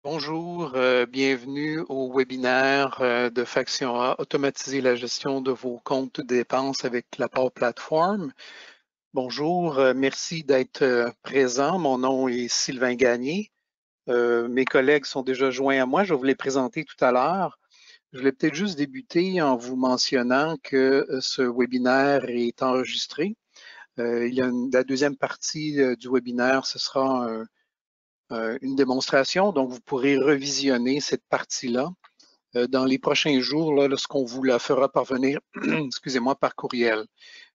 Bonjour, bienvenue au webinaire de Faction A, automatiser la gestion de vos comptes de dépenses avec la Power Platform. Bonjour, merci d'être présent. Mon nom est Sylvain Gagné. Mes collègues sont déjà joints à moi. Je vais vous les présenter tout à l'heure. Je vais peut-être juste débuter en vous mentionnant que ce webinaire est enregistré. La deuxième partie du webinaire, ce sera une démonstration, donc vous pourrez revisionner cette partie-là dans les prochains jours lorsqu'on vous la fera parvenir, excusez-moi, par courriel.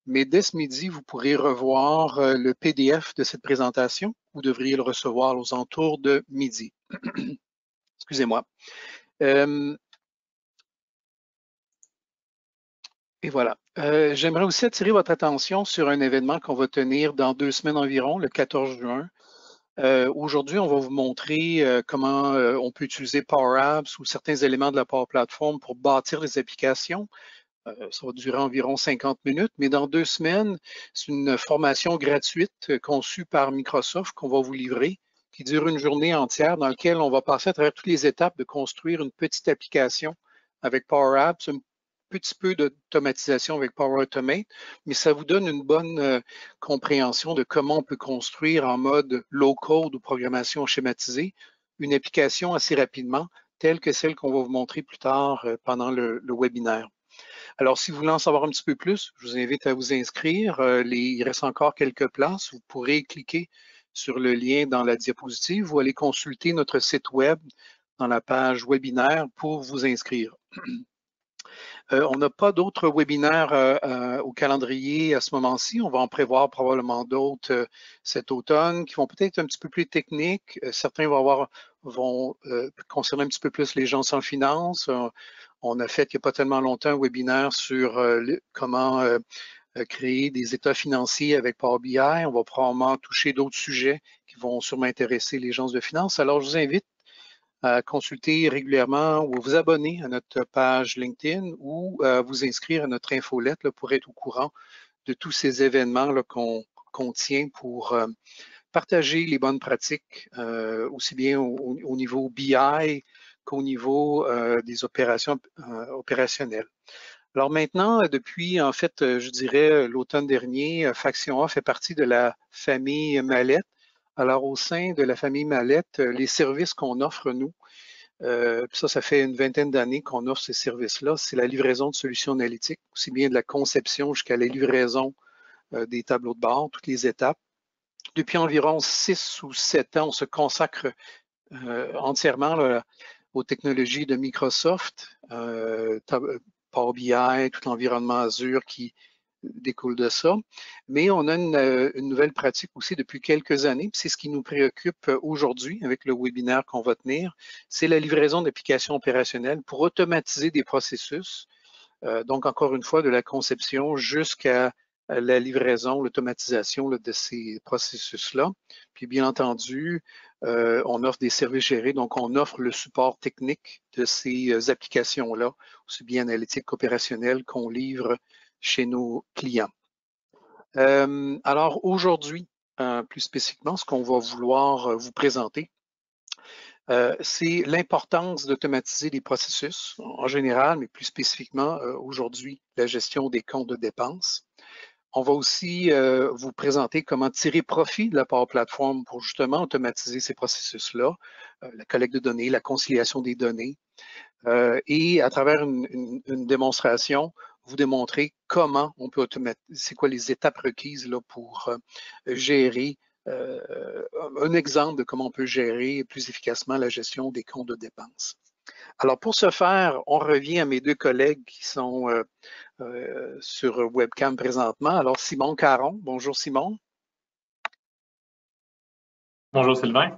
Mais dès ce midi, vous pourrez revoir le PDF de cette présentation. Vous devriez le recevoir aux alentours de midi. Excusez-moi. Et voilà. J'aimerais aussi attirer votre attention sur un événement qu'on va tenir dans 2 semaines environ, le 14 juin. Aujourd'hui, on va vous montrer comment on peut utiliser Power Apps ou certains éléments de la Power Platform pour bâtir les applications. Ça va durer environ 50 minutes, mais dans 2 semaines, c'est une formation gratuite conçue par Microsoft qu'on va vous livrer, qui dure une journée entière dans laquelle on va passer à travers toutes les étapes de construire une petite application avec Power Apps, un petit peu d'automatisation avec Power Automate, mais ça vous donne une bonne compréhension de comment on peut construire en mode low-code ou programmation schématisée une application assez rapidement, telle que celle qu'on va vous montrer plus tard pendant le webinaire. Alors, si vous voulez en savoir un petit peu plus, je vous invite à vous inscrire. Il reste encore quelques places. Vous pourrez cliquer sur le lien dans la diapositive ou aller consulter notre site web dans la page webinaire pour vous inscrire. On n'a pas d'autres webinaires au calendrier à ce moment-ci. On va en prévoir probablement d'autres cet automne qui vont peut-être un petit peu plus techniques. Certains vont concerner un petit peu plus les gens sans finance. On a fait il n'y a pas tellement longtemps un webinaire sur comment créer des états financiers avec Power BI. On va probablement toucher d'autres sujets qui vont sûrement intéresser les gens de finance. Alors, je vous invite à consulter régulièrement ou vous abonner à notre page LinkedIn ou à vous inscrire à notre infolette là, pour être au courant de tous ces événements qu'on tient pour partager les bonnes pratiques, aussi bien au niveau BI qu'au niveau des opérations opérationnelles. Alors maintenant, depuis, en fait, je dirais l'automne dernier, Faction A fait partie de la famille Mallette. Alors, au sein de la famille Mallette, les services qu'on offre, nous, ça fait une vingtaine d'années qu'on offre ces services-là, c'est la livraison de solutions analytiques, aussi bien de la conception jusqu'à la livraison des tableaux de bord, toutes les étapes. Depuis environ 6 ou 7 ans, on se consacre entièrement là, aux technologies de Microsoft, Power BI, tout l'environnement Azure qui découle de ça. Mais on a une nouvelle pratique aussi depuis quelques années, puis c'est ce qui nous préoccupe aujourd'hui avec le webinaire qu'on va tenir, c'est la livraison d'applications opérationnelles pour automatiser des processus. Donc, encore une fois, de la conception jusqu'à la livraison, l'automatisation de ces processus-là. Puis, bien entendu, on offre des services gérés, donc on offre le support technique de ces applications-là, aussi bien analytiques qu'opérationnelles, qu'on livre chez nos clients. Alors, aujourd'hui, plus spécifiquement, ce qu'on va vouloir vous présenter, c'est l'importance d'automatiser les processus en général, mais plus spécifiquement aujourd'hui, la gestion des comptes de dépenses. On va aussi vous présenter comment tirer profit de la Power Platform pour justement automatiser ces processus-là, la collecte de données, la conciliation des données, et à travers une démonstration, vous démontrer comment on peut automatiser, c'est quoi les étapes requises là, pour gérer un exemple de comment on peut gérer plus efficacement la gestion des comptes de dépenses. Alors, pour ce faire, on revient à mes deux collègues qui sont sur webcam présentement. Alors, Simon Caron. Bonjour, Simon. Bonjour, Sylvain.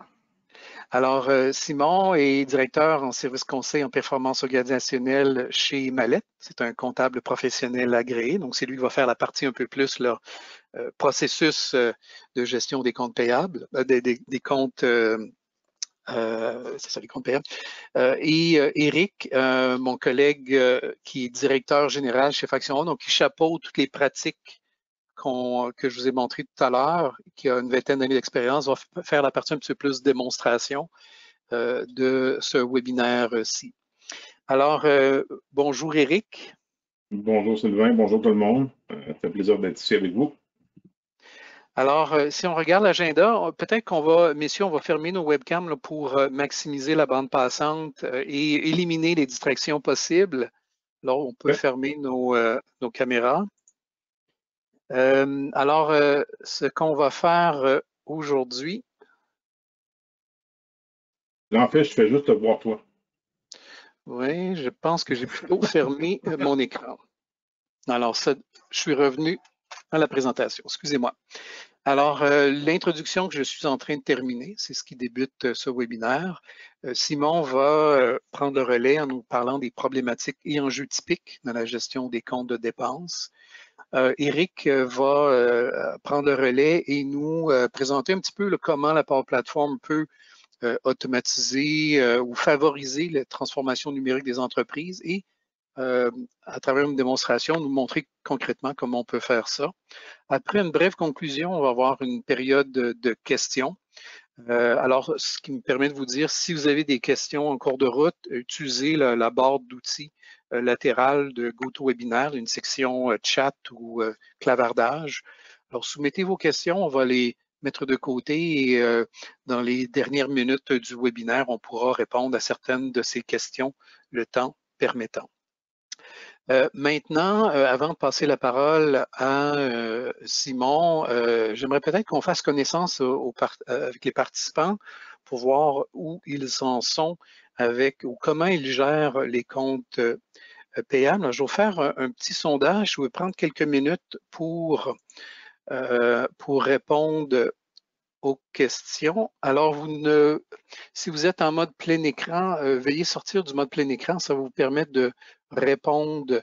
Alors, Simon est directeur en service conseil en performance organisationnelle chez Mallette. C'est un comptable professionnel agréé. Donc, c'est lui qui va faire la partie un peu plus là, processus de gestion des comptes payables, des comptes, c'est ça, les comptes payables. Et Eric, mon collègue qui est directeur général chez Faction A, donc qui chapeaute toutes les pratiques que je vous ai montrées tout à l'heure, qui a une vingtaine d'années d'expérience, va faire la partie un petit peu plus démonstration de ce webinaire-ci. Alors, bonjour Éric. Bonjour Sylvain, bonjour tout le monde. Ça fait plaisir d'être ici avec vous. Alors, si on regarde l'agenda, peut-être qu'on va, messieurs, on va fermer nos webcams là, pour maximiser la bande passante et éliminer les distractions possibles. Alors, on peut fermer nos caméras. Alors, ce qu'on va faire aujourd'hui. Là, en fait, je fais juste te voir toi. Oui, je pense que j'ai plutôt fermé mon écran. Alors, ça, je suis revenu à la présentation. Excusez-moi. Alors, l'introduction que je suis en train de terminer, c'est ce qui débute ce webinaire. Simon va prendre le relais en nous parlant des problématiques et enjeux typiques dans la gestion des comptes de dépenses. Éric va prendre le relais et nous présenter un petit peu comment la Power Platform peut automatiser ou favoriser la transformation numérique des entreprises et à travers une démonstration, nous montrer concrètement comment on peut faire ça. Après une brève conclusion, on va avoir une période de questions. Alors, ce qui me permet de vous dire, si vous avez des questions en cours de route, utilisez la barre d'outils latérale de GoToWebinar, une section chat ou clavardage. Alors, soumettez vos questions, on va les mettre de côté et dans les dernières minutes du webinaire, on pourra répondre à certaines de ces questions, le temps permettant. Maintenant, avant de passer la parole à Simon, j'aimerais peut-être qu'on fasse connaissance avec les participants pour voir où ils en sont avec ou comment ils gèrent les comptes payables. Alors, je vais faire un petit sondage. Je vais prendre quelques minutes pour répondre aux questions. Alors, si vous êtes en mode plein écran, veuillez sortir du mode plein écran. Ça va vous permettre de répondre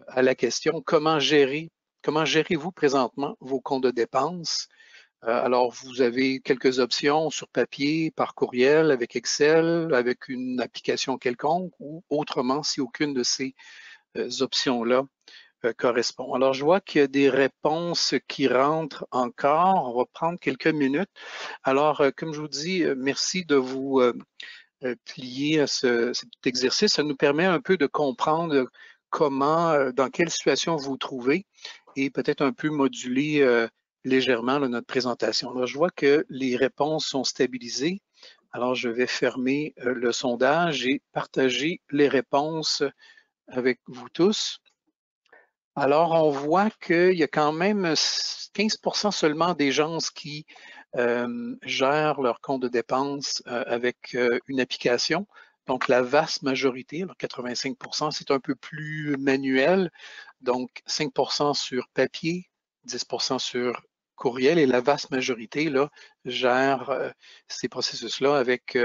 à la question comment gérez-vous présentement vos comptes de dépenses? Alors, vous avez quelques options sur papier, par courriel, avec Excel, avec une application quelconque ou autrement si aucune de ces options-là correspond. Alors, je vois qu'il y a des réponses qui rentrent encore. On va prendre quelques minutes. Alors, comme je vous dis, merci de vous plier à cet exercice. Ça nous permet un peu de comprendre comment, dans quelle situation vous vous trouvez et peut-être un peu moduler légèrement notre présentation. Alors, je vois que les réponses sont stabilisées. Alors, je vais fermer le sondage et partager les réponses avec vous tous. Alors, on voit qu'il y a quand même 15% seulement des gens qui gèrent leur compte de dépenses avec une application. Donc, la vaste majorité, alors 85%, c'est un peu plus manuel. Donc, 5% sur papier, 10% sur courriel et la vaste majorité là, gère ces processus-là avec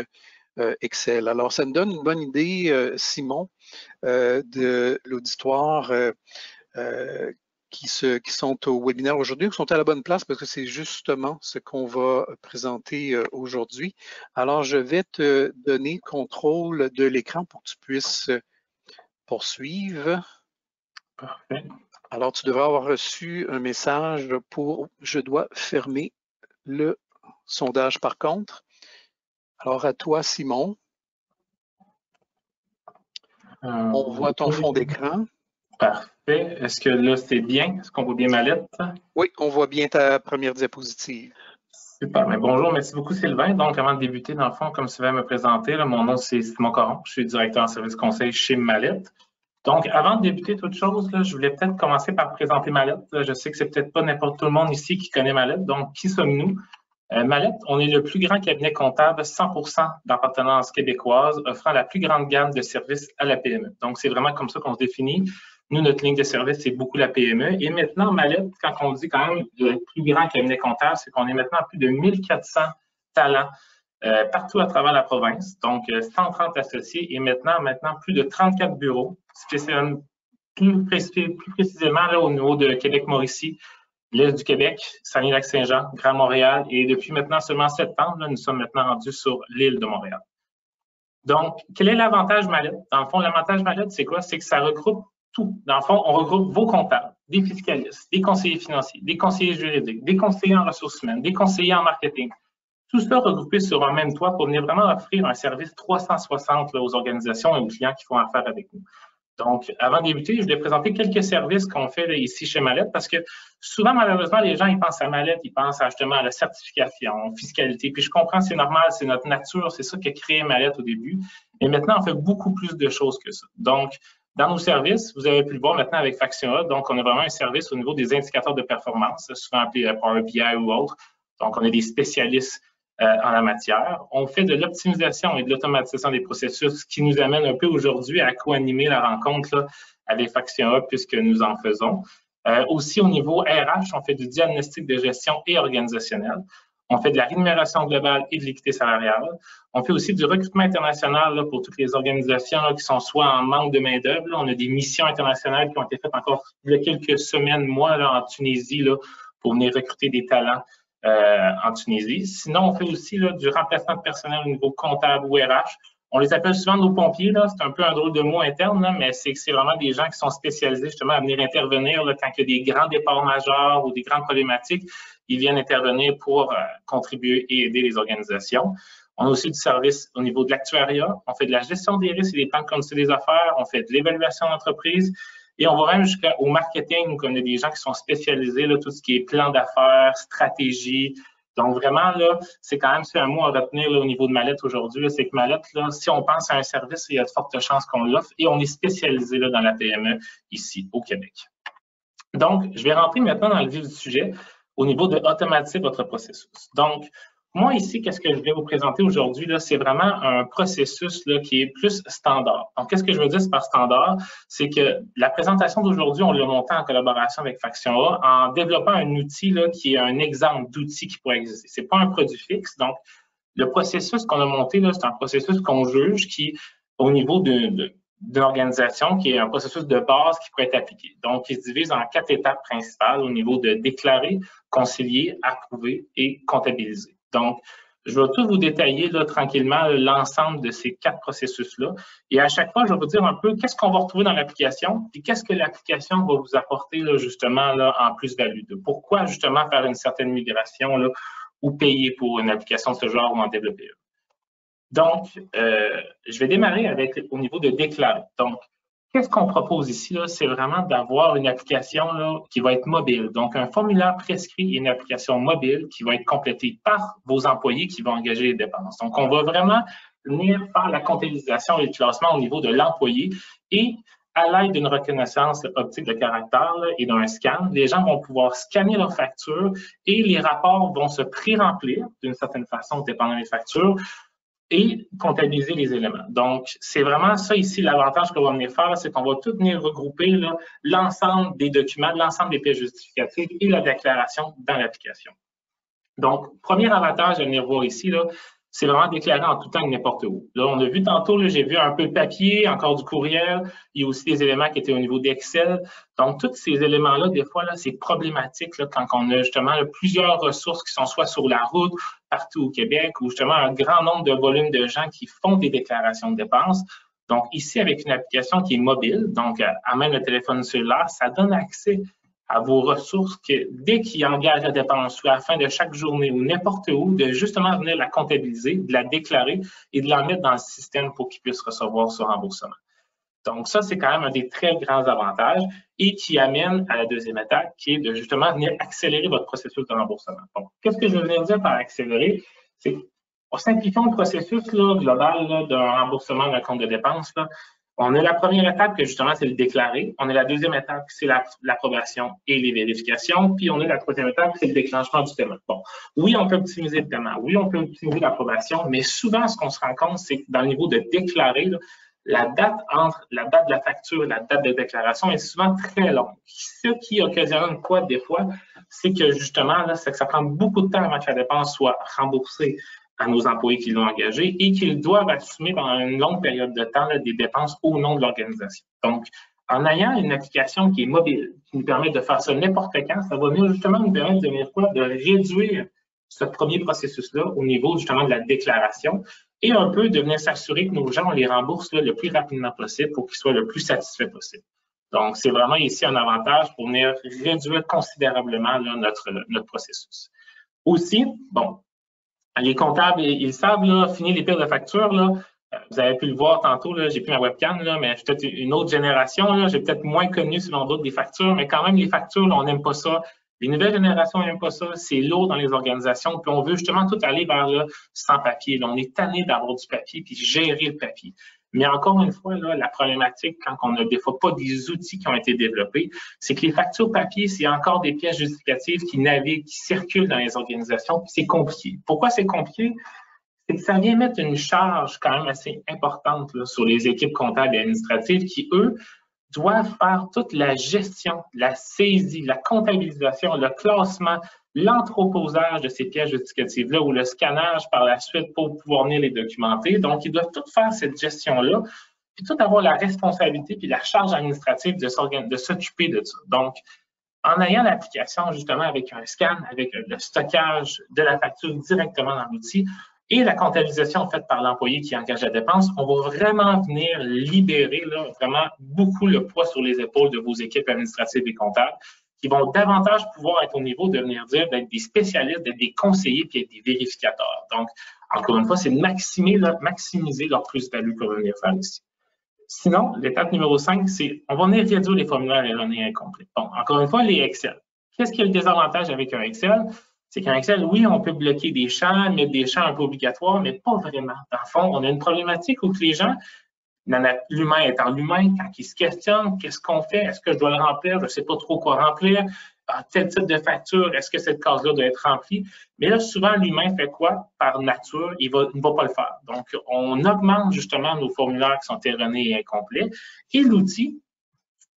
Excel. Alors, ça me donne une bonne idée, Simon, de l'auditoire qui sont au webinaire aujourd'hui, qui sont à la bonne place parce que c'est justement ce qu'on va présenter aujourd'hui. Alors, je vais te donner contrôle de l'écran pour que tu puisses poursuivre. Parfait. Alors, tu devrais avoir reçu un message pour « Je dois fermer le sondage par contre ». Alors, à toi, Simon. On voit ton fond d'écran. Parfait. Est-ce que là, c'est bien? Est-ce qu'on voit bien ma lettre? Oui, on voit bien ta première diapositive. Super. Mais bonjour, merci beaucoup Sylvain. Donc, avant de débuter, dans le fond, comme Sylvain me présenté, là, mon nom c'est Simon Caron. Je suis directeur en service conseil chez Mallette. Donc, avant de débuter toute chose, là, je voulais peut-être commencer par présenter Mallette. Je sais que c'est peut-être pas n'importe tout le monde ici qui connaît Mallette. Donc, qui sommes-nous? Mallette, on est le plus grand cabinet comptable 100% d'appartenance québécoise, offrant la plus grande gamme de services à la PME. Donc, c'est vraiment comme ça qu'on se définit. Nous, notre ligne de service, c'est beaucoup la PME. Et maintenant, Mallette, quand on dit quand même le plus grand cabinet comptable, c'est qu'on est maintenant à plus de 1400 talents partout à travers la province. Donc, 130 associés et maintenant plus de 34 bureaux, plus précisément là, au niveau de Québec-Mauricie, l'Est du Québec, Saguenay-Lac-Saint-Jean, Grand Montréal, et depuis maintenant seulement septembre, là, nous sommes maintenant rendus sur l'île de Montréal. Donc, quel est l'avantage Mallette? Dans le fond, l'avantage Mallette, c'est quoi? C'est que ça regroupe tout. Dans le fond, on regroupe vos comptables, des fiscalistes, des conseillers financiers, des conseillers juridiques, des conseillers en ressources humaines, des conseillers en marketing, Tout ça regroupé sur un même toit pour venir vraiment offrir un service 360 là, aux organisations et aux clients qui font affaire avec nous. Donc, avant de débuter, je voulais présenter quelques services qu'on fait là, ici chez Mallette parce que souvent, malheureusement, les gens, ils pensent à Mallette, ils pensent justement à la certification, fiscalité. Puis je comprends, c'est normal, c'est notre nature, c'est ça qui a créé Mallette au début. Mais maintenant, on fait beaucoup plus de choses que ça. Donc, dans nos services, vous avez pu le voir maintenant avec Factura, donc on a vraiment un service au niveau des indicateurs de performance, souvent appelé Power BI ou autre. Donc, on a des spécialistes en la matière. On fait de l'optimisation et de l'automatisation des processus, ce qui nous amène un peu aujourd'hui à co-animer la rencontre là, avec Factura puisque nous en faisons. Aussi, au niveau RH, on fait du diagnostic de gestion et organisationnel. On fait de la rémunération globale et de l'équité salariale. On fait aussi du recrutement international là, pour toutes les organisations là, qui sont soit en manque de main-d'œuvre. On a des missions internationales qui ont été faites encore il y a quelques semaines, mois, là, en Tunisie, là, pour venir recruter des talents en Tunisie. Sinon, on fait aussi là, du remplacement de personnel au niveau comptable ou RH. On les appelle souvent nos pompiers, là. C'est un peu un drôle de mot interne, là, mais c'est vraiment des gens qui sont spécialisés justement à venir intervenir là, quand il y a des grands départs majeurs ou des grandes problématiques. Ils viennent intervenir pour contribuer et aider les organisations. On a aussi du service au niveau de l'actuariat. On fait de la gestion des risques et des plans de conduite des affaires. On fait de l'évaluation d'entreprise. Et on va même jusqu'au marketing, où on a des gens qui sont spécialisés, là, tout ce qui est plan d'affaires, stratégie. Donc, vraiment, là, c'est quand même un mot à retenir là, au niveau de Mallette aujourd'hui, c'est que Mallette, là, si on pense à un service, il y a de fortes chances qu'on l'offre et on est spécialisé là, dans la PME ici au Québec. Donc, je vais rentrer maintenant dans le vif du sujet au niveau de automatiser votre processus. Donc, moi, ici, qu'est-ce que je vais vous présenter aujourd'hui? C'est vraiment un processus là, qui est plus standard. Donc, qu'est-ce que je veux dire par standard? C'est que la présentation d'aujourd'hui, on l'a montée en collaboration avec Factura en développant un outil là, qui est un exemple d'outil qui pourrait exister. Ce n'est pas un produit fixe. Donc, le processus qu'on a monté, c'est un processus qu'on juge qui, au niveau d'une organisation, qui est un processus de base qui pourrait être appliqué. Donc, il se divise en 4 étapes principales au niveau de déclarer, concilier, approuver et comptabiliser. Donc, je vais tout vous détailler là, tranquillement l'ensemble de ces 4 processus-là. Et à chaque fois, je vais vous dire un peu qu'est-ce qu'on va retrouver dans l'application et qu'est-ce que l'application va vous apporter là, justement là, en plus-value. Pourquoi justement faire une certaine migration là, ou payer pour une application de ce genre ou en développer une. Donc, je vais démarrer avec au niveau de déclarer. Donc, qu'est-ce qu'on propose ici? C'est vraiment d'avoir une application là, qui va être mobile. Donc, un formulaire prescrit et une application mobile qui va être complétée par vos employés qui vont engager les dépenses. Donc, on va vraiment venir faire la comptabilisation et le classement au niveau de l'employé et à l'aide d'une reconnaissance optique de caractère là, et d'un scan, les gens vont pouvoir scanner leurs factures et les rapports vont se pré-remplir d'une certaine façon, dépendant des factures, et comptabiliser les éléments. Donc, c'est vraiment ça ici, l'avantage qu'on va venir faire, c'est qu'on va tout venir regrouper l'ensemble des documents, l'ensemble des pièces justificatives et la déclaration dans l'application. Donc, premier avantage à venir voir ici, c'est vraiment déclarer en tout temps et n'importe où. Là, on a vu tantôt, j'ai vu un peu de papier, encore du courriel. Il y a aussi des éléments qui étaient au niveau d'Excel. Donc, tous ces éléments-là, des fois, c'est problématique là, quand on a justement plusieurs ressources qui sont soit sur la route, partout au Québec, ou justement un grand nombre de volumes de gens qui font des déclarations de dépenses. Donc, ici, avec une application qui est mobile, donc à même le téléphone cellulaire, ça donne accès à vos ressources que dès qu'ils engagent la dépense ou à la fin de chaque journée ou n'importe où, de justement venir la comptabiliser, de la déclarer et de la mettre dans le système pour qu'ils puissent recevoir ce remboursement. Donc, ça, c'est quand même un des très grands avantages et qui amène à la deuxième étape, qui est de justement venir accélérer votre processus de remboursement. Donc, qu'est-ce que je veux venir dire par accélérer? C'est en simplifiant le processus global d'un remboursement d'un compte de dépenses. On a la première étape que justement, c'est le déclarer. On a la deuxième étape, c'est l'approbation et les vérifications. Puis on a la troisième étape, c'est le déclenchement du paiement. Bon, oui, on peut optimiser le paiement. Oui, on peut optimiser l'approbation. Mais souvent, ce qu'on se rend compte, c'est que dans le niveau de déclarer, la date entre la date de la facture et la date de déclaration est souvent très longue. Ce qui occasionne quoi des fois, c'est que justement, c'est que ça prend beaucoup de temps avant que la dépense soit remboursée à nos employés qui l'ont engagé et qu'ils doivent assumer pendant une longue période de temps des dépenses au nom de l'organisation. Donc, en ayant une application qui est mobile, qui nous permet de faire ça n'importe quand, ça va venir justement nous permettre de réduire ce premier processus-là au niveau justement de la déclaration et un peu de venir s'assurer que nos gens, on les rembourse le plus rapidement possible pour qu'ils soient le plus satisfaits possible. Donc, c'est vraiment ici un avantage pour venir réduire considérablement notre processus. Aussi, bon, Les comptables, ils savent, là, finir les piles de factures, là. Vous avez pu le voir tantôt, là, j'ai plus ma webcam, là, mais je suis peut-être une autre génération, là, j'ai peut-être moins connu selon d'autres des factures, mais quand même, les factures, là, on n'aime pas ça. Les nouvelles générations n'aiment pas ça, c'est lourd dans les organisations, puis on veut justement tout aller vers là, sans papier. Là, on est tanné d'avoir du papier, puis gérer le papier. Mais encore une fois, là, la problématique, quand on n'a des fois pas des outils qui ont été développés, c'est que les factures papier, c'est encore des pièces justificatives qui naviguent, qui circulent dans les organisations, puis c'est compliqué. Pourquoi c'est compliqué? C'est que ça vient mettre une charge quand même assez importante là, sur les équipes comptables et administratives qui, eux, doivent faire toute la gestion, la saisie, la comptabilisation, le classement, l'entreposage de ces pièces justificatives-là ou le scannage par la suite pour pouvoir venir les documenter. Donc, ils doivent tout faire cette gestion-là, puis tout avoir la responsabilité puis la charge administrative de s'occuper de ça. Donc, en ayant l'application justement avec un scan, avec le stockage de la facture directement dans l'outil, et la comptabilisation faite par l'employé qui engage la dépense, on va vraiment venir libérer là, vraiment beaucoup le poids sur les épaules de vos équipes administratives et comptables qui vont davantage pouvoir être au niveau de venir dire d'être des spécialistes, d'être des conseillers puis être des vérificateurs. Donc, encore une fois, c'est de maximiser leur plus-value qu'on va venir faire ici. Sinon, l'étape numéro 5, c'est on va venir réduire les formulaires erronés incomplets. Bon, encore une fois, les Excel. Qu'est-ce qui est le désavantage avec un Excel? C'est qu'en Excel, oui, on peut bloquer des champs, mettre des champs un peu obligatoires, mais pas vraiment. Dans le fond, on a une problématique où les gens, l'humain étant l'humain, quand ils se questionnent, qu'est-ce qu'on fait? Est-ce que je dois le remplir? Je ne sais pas trop quoi remplir. Tel type de facture, est-ce que cette case-là doit être remplie? Mais là, souvent, l'humain fait quoi? Par nature, il ne va pas le faire. Donc, on augmente justement nos formulaires qui sont erronés et incomplets. Et l'outil,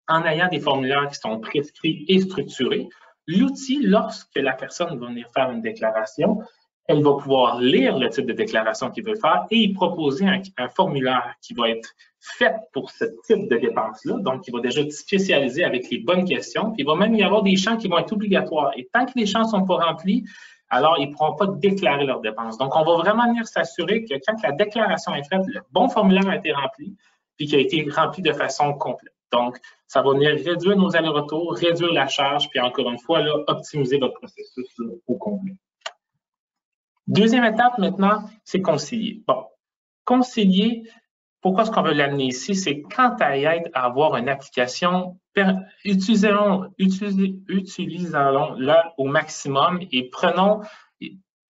en ayant des formulaires qui sont prescrits et structurés, l'outil, lorsque la personne va venir faire une déclaration, elle va pouvoir lire le type de déclaration qu'il veut faire et y proposer un formulaire qui va être fait pour ce type de dépense-là. Donc, il va déjà être spécialisé avec les bonnes questions. Puis il va même y avoir des champs qui vont être obligatoires. Et tant que les champs ne sont pas remplis, alors ils ne pourront pas déclarer leurs dépenses. Donc, on va vraiment venir s'assurer que quand la déclaration est faite, le bon formulaire a été rempli puis qu'il a été rempli de façon complète. Donc, ça va venir réduire nos allers-retours, réduire la charge, puis encore une fois, là, optimiser votre processus là, au complet. Deuxième étape maintenant, c'est concilier. Bon, concilier, pourquoi est-ce qu'on veut l'amener ici? C'est quand à être à avoir une application, utilisons-la au maximum et prenons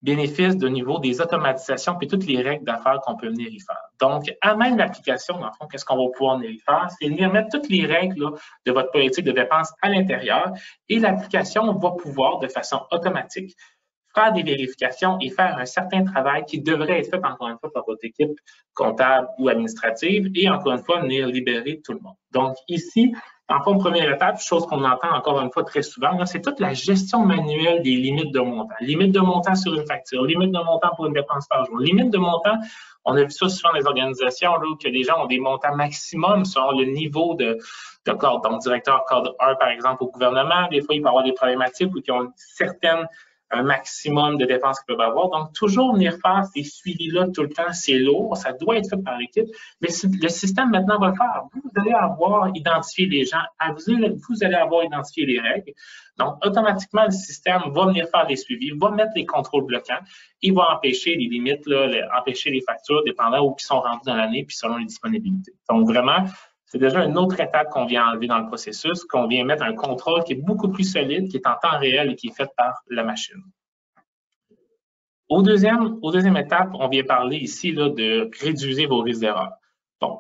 bénéfice de niveau des automatisations puis toutes les règles d'affaires qu'on peut venir y faire. Donc, à même l'application, dans le fond, qu'est-ce qu'on va pouvoir venir y faire? C'est venir mettre toutes les règles là, de votre politique de dépense à l'intérieur et l'application va pouvoir, de façon automatique, faire des vérifications et faire un certain travail qui devrait être fait, encore une fois, par votre équipe comptable ou administrative et, encore une fois, venir libérer tout le monde. Donc, ici, en fond, première étape, chose qu'on entend encore une fois très souvent, c'est toute la gestion manuelle des limites de montant. Limite de montant sur une facture, limite de montant pour une dépense par jour. Limite de montant, on a vu ça souvent dans les organisations, là, que les gens ont des montants maximum selon le niveau de code. Donc, directeur code 1, par exemple, au gouvernement, des fois, il peut y avoir des problématiques où ils ont un maximum de dépenses qu'ils peuvent avoir. Donc, toujours venir faire ces suivis-là tout le temps, c'est lourd, ça doit être fait par l'équipe, mais le système maintenant va le faire. Vous allez avoir identifié les gens, vous allez avoir identifié les règles. Donc, automatiquement, le système va venir faire les suivis, va mettre les contrôles bloquants, il va empêcher les limites, là, empêcher les factures dépendant où ils sont rendus dans l'année puis selon les disponibilités. Donc, vraiment, c'est déjà une autre étape qu'on vient enlever dans le processus, qu'on vient mettre un contrôle qui est beaucoup plus solide, qui est en temps réel et qui est fait par la machine. Au deuxième étape, on vient parler ici là, de réduire vos risques d'erreur. Bon,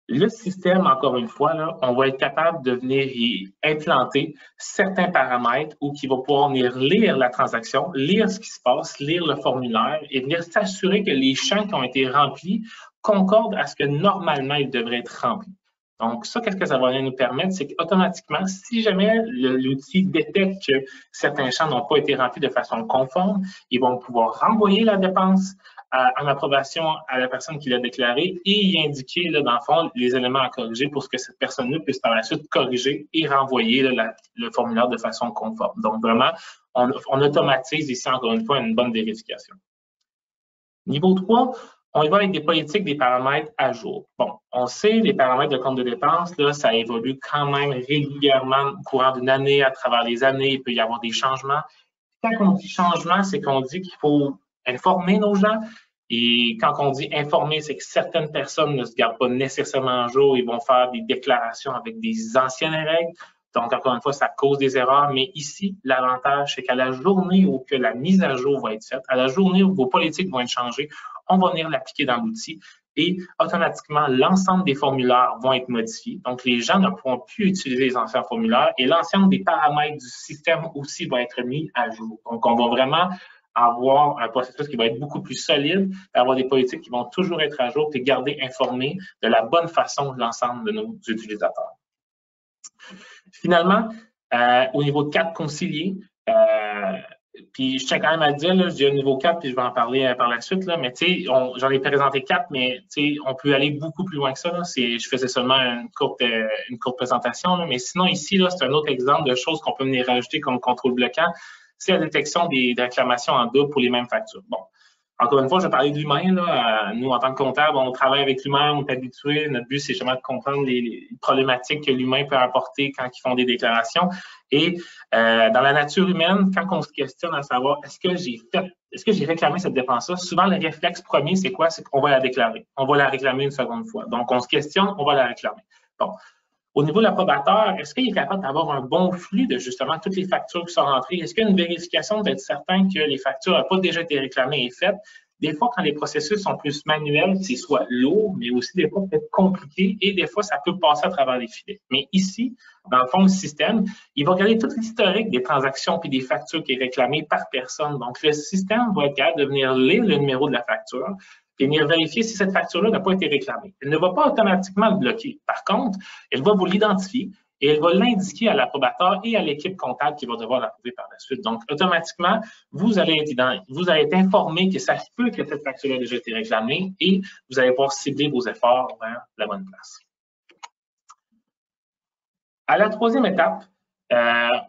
le système, encore une fois, là, on va être capable de venir y implanter certains paramètres où qui va pouvoir venir lire la transaction, lire ce qui se passe, lire le formulaire et venir s'assurer que les champs qui ont été remplis concordent à ce que normalement ils devraient être remplis. Donc, ça, qu'est-ce que ça va nous permettre? C'est qu'automatiquement, si jamais l'outil détecte que certains champs n'ont pas été remplis de façon conforme, ils vont pouvoir renvoyer la dépense en approbation à la personne qui l'a déclaré et y indiquer, là, dans le fond, les éléments à corriger pour que cette personne-là puisse par la suite corriger et renvoyer là, le formulaire de façon conforme. Donc, vraiment, on automatise ici, encore une fois, une bonne vérification. Niveau 3, on y va avec des politiques, des paramètres à jour. Bon, on sait, les paramètres de compte de dépenses, là, ça évolue quand même régulièrement au courant d'une année, à travers les années, il peut y avoir des changements. Quand on dit changement, c'est qu'on dit qu'il faut informer nos gens. Et quand on dit informer, c'est que certaines personnes ne se gardent pas nécessairement à jour, ils vont faire des déclarations avec des anciennes règles. Donc, encore une fois, ça cause des erreurs. Mais ici, l'avantage, c'est qu'à la journée où que la mise à jour va être faite, à la journée où vos politiques vont être changées, on va venir l'appliquer dans l'outil et automatiquement, l'ensemble des formulaires vont être modifiés. Donc, les gens ne pourront plus utiliser les anciens formulaires et l'ensemble des paramètres du système aussi va être mis à jour. Donc, on va vraiment avoir un processus qui va être beaucoup plus solide, avoir des politiques qui vont toujours être à jour et garder informés de la bonne façon l'ensemble de nos utilisateurs. Finalement, au niveau 4 concilier, puis je tiens quand même à le dire, là, je dis au niveau 4, puis je vais en parler par la suite, là, mais tu sais, j'en ai présenté 4, mais tu sais, on peut aller beaucoup plus loin que ça. Là. Je faisais seulement une courte présentation, là, mais sinon ici, là, c'est un autre exemple de choses qu'on peut venir rajouter comme contrôle bloquant. C'est la détection des réclamations en double pour les mêmes factures. Bon. Encore une fois, je vais parler de l'humain. Nous, en tant que comptable, on travaille avec l'humain, on est habitué. Notre but, c'est justement de comprendre les problématiques que l'humain peut apporter quand ils font des déclarations. Et dans la nature humaine, quand on se questionne à savoir est-ce que j'ai réclamé cette dépense-là, souvent le réflexe premier, c'est quoi? C'est qu'on va la déclarer. On va la réclamer une seconde fois. Donc, on se questionne, on va la réclamer. Bon. Au niveau de l'approbateur, est-ce qu'il est capable d'avoir un bon flux de justement toutes les factures qui sont rentrées? Est-ce qu'il y a une vérification d'être certain que les factures n'ont pas déjà été réclamées et faites? Des fois, quand les processus sont plus manuels, c'est soit lourd, mais aussi des fois peut-être compliqué et des fois, ça peut passer à travers les filets. Mais ici, dans le fond, le système, il va regarder tout l'historique des transactions puis des factures qui est réclamée par personne. Donc, le système va être capable de venir lire le numéro de la facture et venir vérifier si cette facture-là n'a pas été réclamée. Elle ne va pas automatiquement le bloquer. Par contre, elle va vous l'identifier et elle va l'indiquer à l'approbateur et à l'équipe comptable qui va devoir l'approuver par la suite. Donc, automatiquement, vous allez être informé que ça se peut que cette facture-là a déjà été réclamée et vous allez pouvoir cibler vos efforts vers la bonne place. À la troisième étape,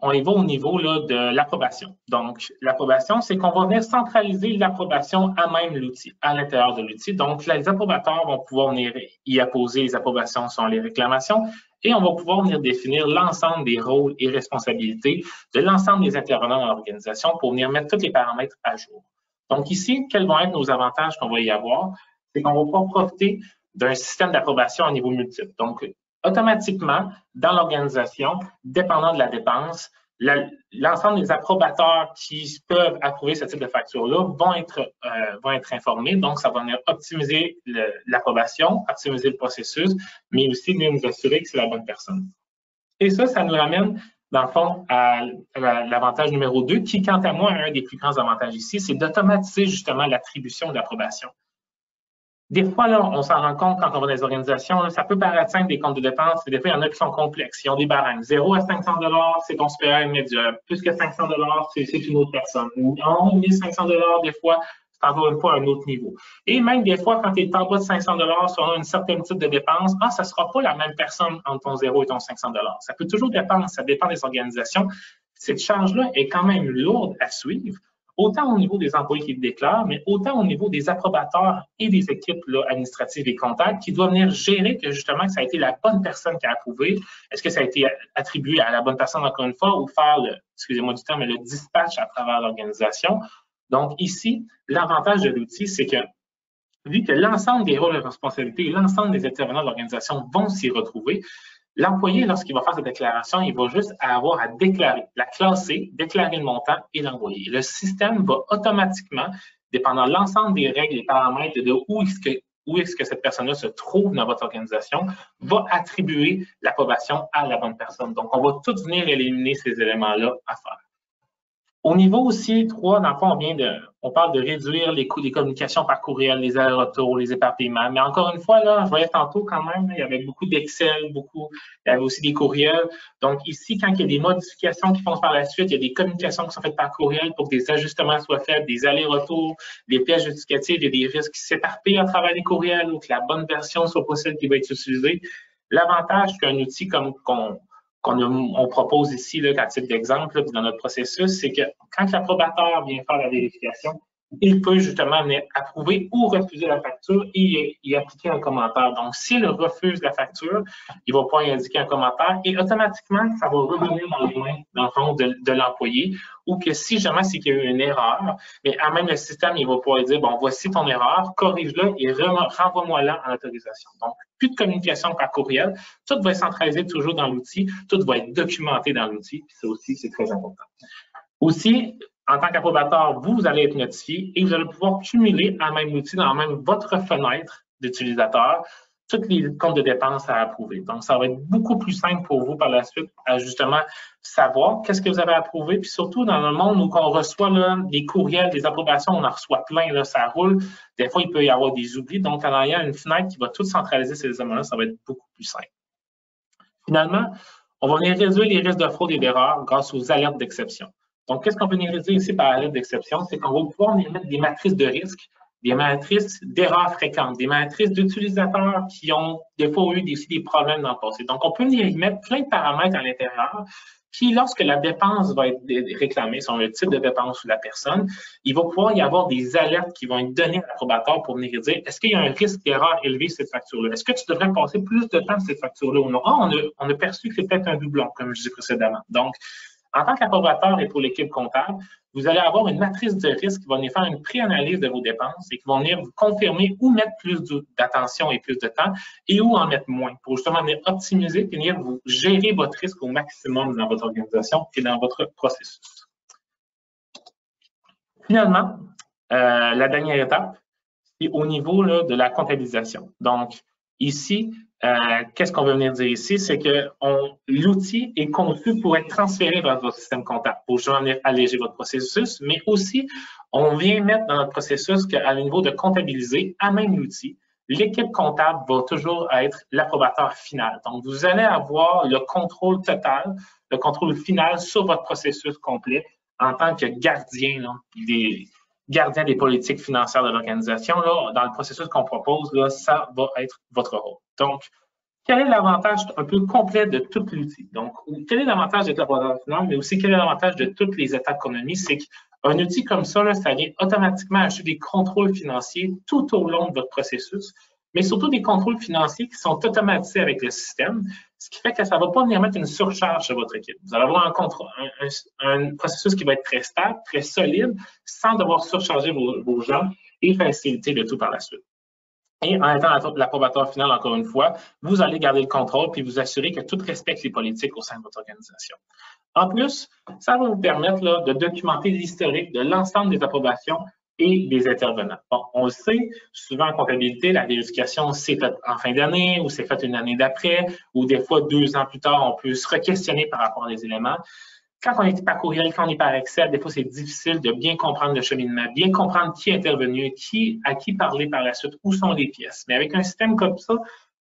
on y va au niveau là, de l'approbation. Donc, l'approbation, c'est qu'on va venir centraliser l'approbation à même l'outil, à l'intérieur de l'outil. Donc, les approbateurs vont pouvoir venir y apposer les approbations sur les réclamations et on va pouvoir venir définir l'ensemble des rôles et responsabilités de l'ensemble des intervenants dans l'organisation pour venir mettre tous les paramètres à jour. Donc, ici, quels vont être nos avantages qu'on va y avoir? C'est qu'on va pouvoir profiter d'un système d'approbation à niveau multiple. Donc, automatiquement, dans l'organisation, dépendant de la dépense, l'ensemble des approbateurs qui peuvent approuver ce type de facture-là vont être informés. Donc, ça va venir optimiser l'approbation, optimiser le processus, mais aussi venir nous assurer que c'est la bonne personne. Et ça nous ramène, dans le fond, à l'avantage numéro 2, qui, quant à moi, est un des plus grands avantages ici, c'est d'automatiser justement l'attribution de l'approbation. Des fois, là, on s'en rend compte quand on va dans les organisations, là, ça peut paraître simple des comptes de dépenses, mais des fois, il y en a qui sont complexes. Ils ont des barèmes. 0 à 500 $, c'est ton supérieur immédiat. Plus que 500 $, c'est une autre personne. En 1500 $, des fois, c'est encore une fois un autre niveau. Et même des fois, quand tu es en bas de 500 $ sur une certaine type de dépense, ça ne sera pas la même personne entre ton 0 et ton 500 $. Ça peut toujours dépendre, ça dépend des organisations. Cette charge-là est quand même lourde à suivre, autant au niveau des employés qui le déclarent, mais autant au niveau des approbateurs et des équipes là, administratives et comptables qui doivent venir gérer que justement que ça a été la bonne personne qui a approuvé. Est-ce que ça a été attribué à la bonne personne encore une fois ou faire excusez-moi du terme, mais le dispatch à travers l'organisation? Donc ici, l'avantage de l'outil, c'est que vu que l'ensemble des rôles et responsabilités et l'ensemble des intervenants de l'organisation vont s'y retrouver, l'employé, lorsqu'il va faire sa déclaration, il va juste avoir à déclarer, la classer, déclarer le montant et l'envoyer. Le système va automatiquement, dépendant de l'ensemble des règles et paramètres de où est-ce que cette personne-là se trouve dans votre organisation, va attribuer l'approbation à la bonne personne. Donc, on va tout venir éliminer ces éléments-là à faire. Au niveau aussi 3, dans le fond, on parle de réduire les coûts des communications par courriel, les allers-retours, les éparpillements. Mais encore une fois, là, je voyais tantôt quand même, il y avait beaucoup d'Excel, il y avait aussi des courriels. Donc ici, quand il y a des modifications qui font par la suite, il y a des communications qui sont faites par courriel pour que des ajustements soient faits, des allers-retours, des pièces justificatives, il y a des risques qui s'éparpillent à travers les courriels ou que la bonne version soit pas celle qui va être utilisée. L'avantage qu'un outil comme on propose ici, là, à titre d'exemple, dans notre processus, c'est que quand l'approbateur vient faire la vérification, il peut justement venir approuver ou refuser la facture et y appliquer un commentaire. Donc, s'il refuse la facture, il va pouvoir y indiquer un commentaire et automatiquement, ça va revenir dans les mains, dans le fond, de l'employé, ou que si jamais c'est qu'il y a eu une erreur, mais à même le système, il va pouvoir dire, bon, voici ton erreur, corrige-la et renvoie-moi-la en autorisation. Donc, plus de communication par courriel, tout va être centralisé toujours dans l'outil, tout va être documenté dans l'outil, puis ça aussi, c'est très important. Aussi, en tant qu'approbateur, vous allez être notifié et vous allez pouvoir cumuler en même outil, dans même votre fenêtre d'utilisateur, tous les comptes de dépenses à approuver. Donc, ça va être beaucoup plus simple pour vous par la suite à justement savoir qu'est-ce que vous avez approuvé. Puis surtout, dans le monde où on reçoit là, des courriels, des approbations, on en reçoit plein, là, ça roule. Des fois, il peut y avoir des oublis. Donc, en ayant une fenêtre qui va tout centraliser ces éléments-là, ça va être beaucoup plus simple. Finalement, on va venir réduire les risques de fraude et d'erreur grâce aux alertes d'exception. Donc, qu'est-ce qu'on peut réaliser ici par alerte d'exception? C'est qu'on va pouvoir mettre des matrices de risque, des matrices d'erreurs fréquentes, des matrices d'utilisateurs qui ont des fois eu des problèmes dans le passé. Donc, on peut y mettre plein de paramètres à l'intérieur qui, lorsque la dépense va être réclamée, sur le type de dépense ou la personne, il va pouvoir y avoir des alertes qui vont être données à l'approbateur pour venir dire est-ce qu'il y a un risque d'erreur élevé sur cette facture-là? Est-ce que tu devrais passer plus de temps sur cette facture-là ou non? Ah, on a perçu que c'est peut-être un doublon, comme je disais précédemment. Donc, en tant qu'approbateur et pour l'équipe comptable, vous allez avoir une matrice de risque qui va venir faire une pré-analyse de vos dépenses et qui va venir vous confirmer où mettre plus d'attention et plus de temps et où en mettre moins pour justement venir optimiser et venir vous gérer votre risque au maximum dans votre organisation et dans votre processus. Finalement, la dernière étape, c'est au niveau là, de la comptabilisation. Donc, ici, qu'est-ce qu'on veut venir dire ici? C'est que l'outil est conçu pour être transféré vers votre système comptable, pour justement venir alléger votre processus, mais aussi, on vient mettre dans notre processus qu'à niveau de comptabiliser, à même l'outil, l'équipe comptable va toujours être l'approbateur final. Donc, vous allez avoir le contrôle total, le contrôle final sur votre processus complet en tant que gardien là, des politiques financières de l'organisation, dans le processus qu'on propose, là, ça va être votre rôle. Donc, quel est l'avantage un peu complet de tout l'outil? Donc, quel est l'avantage d'être l'approbateur final, mais aussi quel est l'avantage de toutes les étapes qu'on a mis? C'est qu'un outil comme ça, là, ça vient automatiquement acheter des contrôles financiers tout au long de votre processus, mais surtout des contrôles financiers qui sont automatisés avec le système, ce qui fait que ça ne va pas venir mettre une surcharge sur votre équipe. Vous allez avoir un processus qui va être très stable, très solide, sans devoir surcharger vos gens et faciliter le tout par la suite. Et en étant l'approbateur final, encore une fois, vous allez garder le contrôle puis vous assurer que tout respecte les politiques au sein de votre organisation. En plus, ça va vous permettre là, de documenter l'historique de l'ensemble des approbations et des intervenants. Bon, on le sait, souvent en comptabilité, la vérification c'est fait en fin d'année ou c'est fait une année d'après ou des fois 2 ans plus tard, on peut se re-questionner par rapport à des éléments. Quand on est par courriel, quand on est par Excel, des fois c'est difficile de bien comprendre le cheminement, bien comprendre qui est intervenu, à qui parler par la suite, où sont les pièces. Mais avec un système comme ça,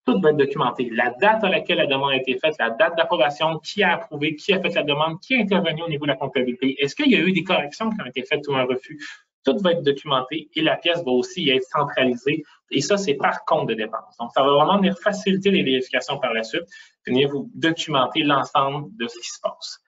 tout va être documenté. La date à laquelle la demande a été faite, la date d'approbation, qui a approuvé, qui a fait la demande, qui est intervenu au niveau de la comptabilité. Est-ce qu'il y a eu des corrections qui ont été faites ou un refus? Tout va être documenté et la pièce va aussi être centralisée. Et ça, c'est par compte de dépenses. Donc, ça va vraiment venir faciliter les vérifications par la suite, venir vous documenter l'ensemble de ce qui se passe.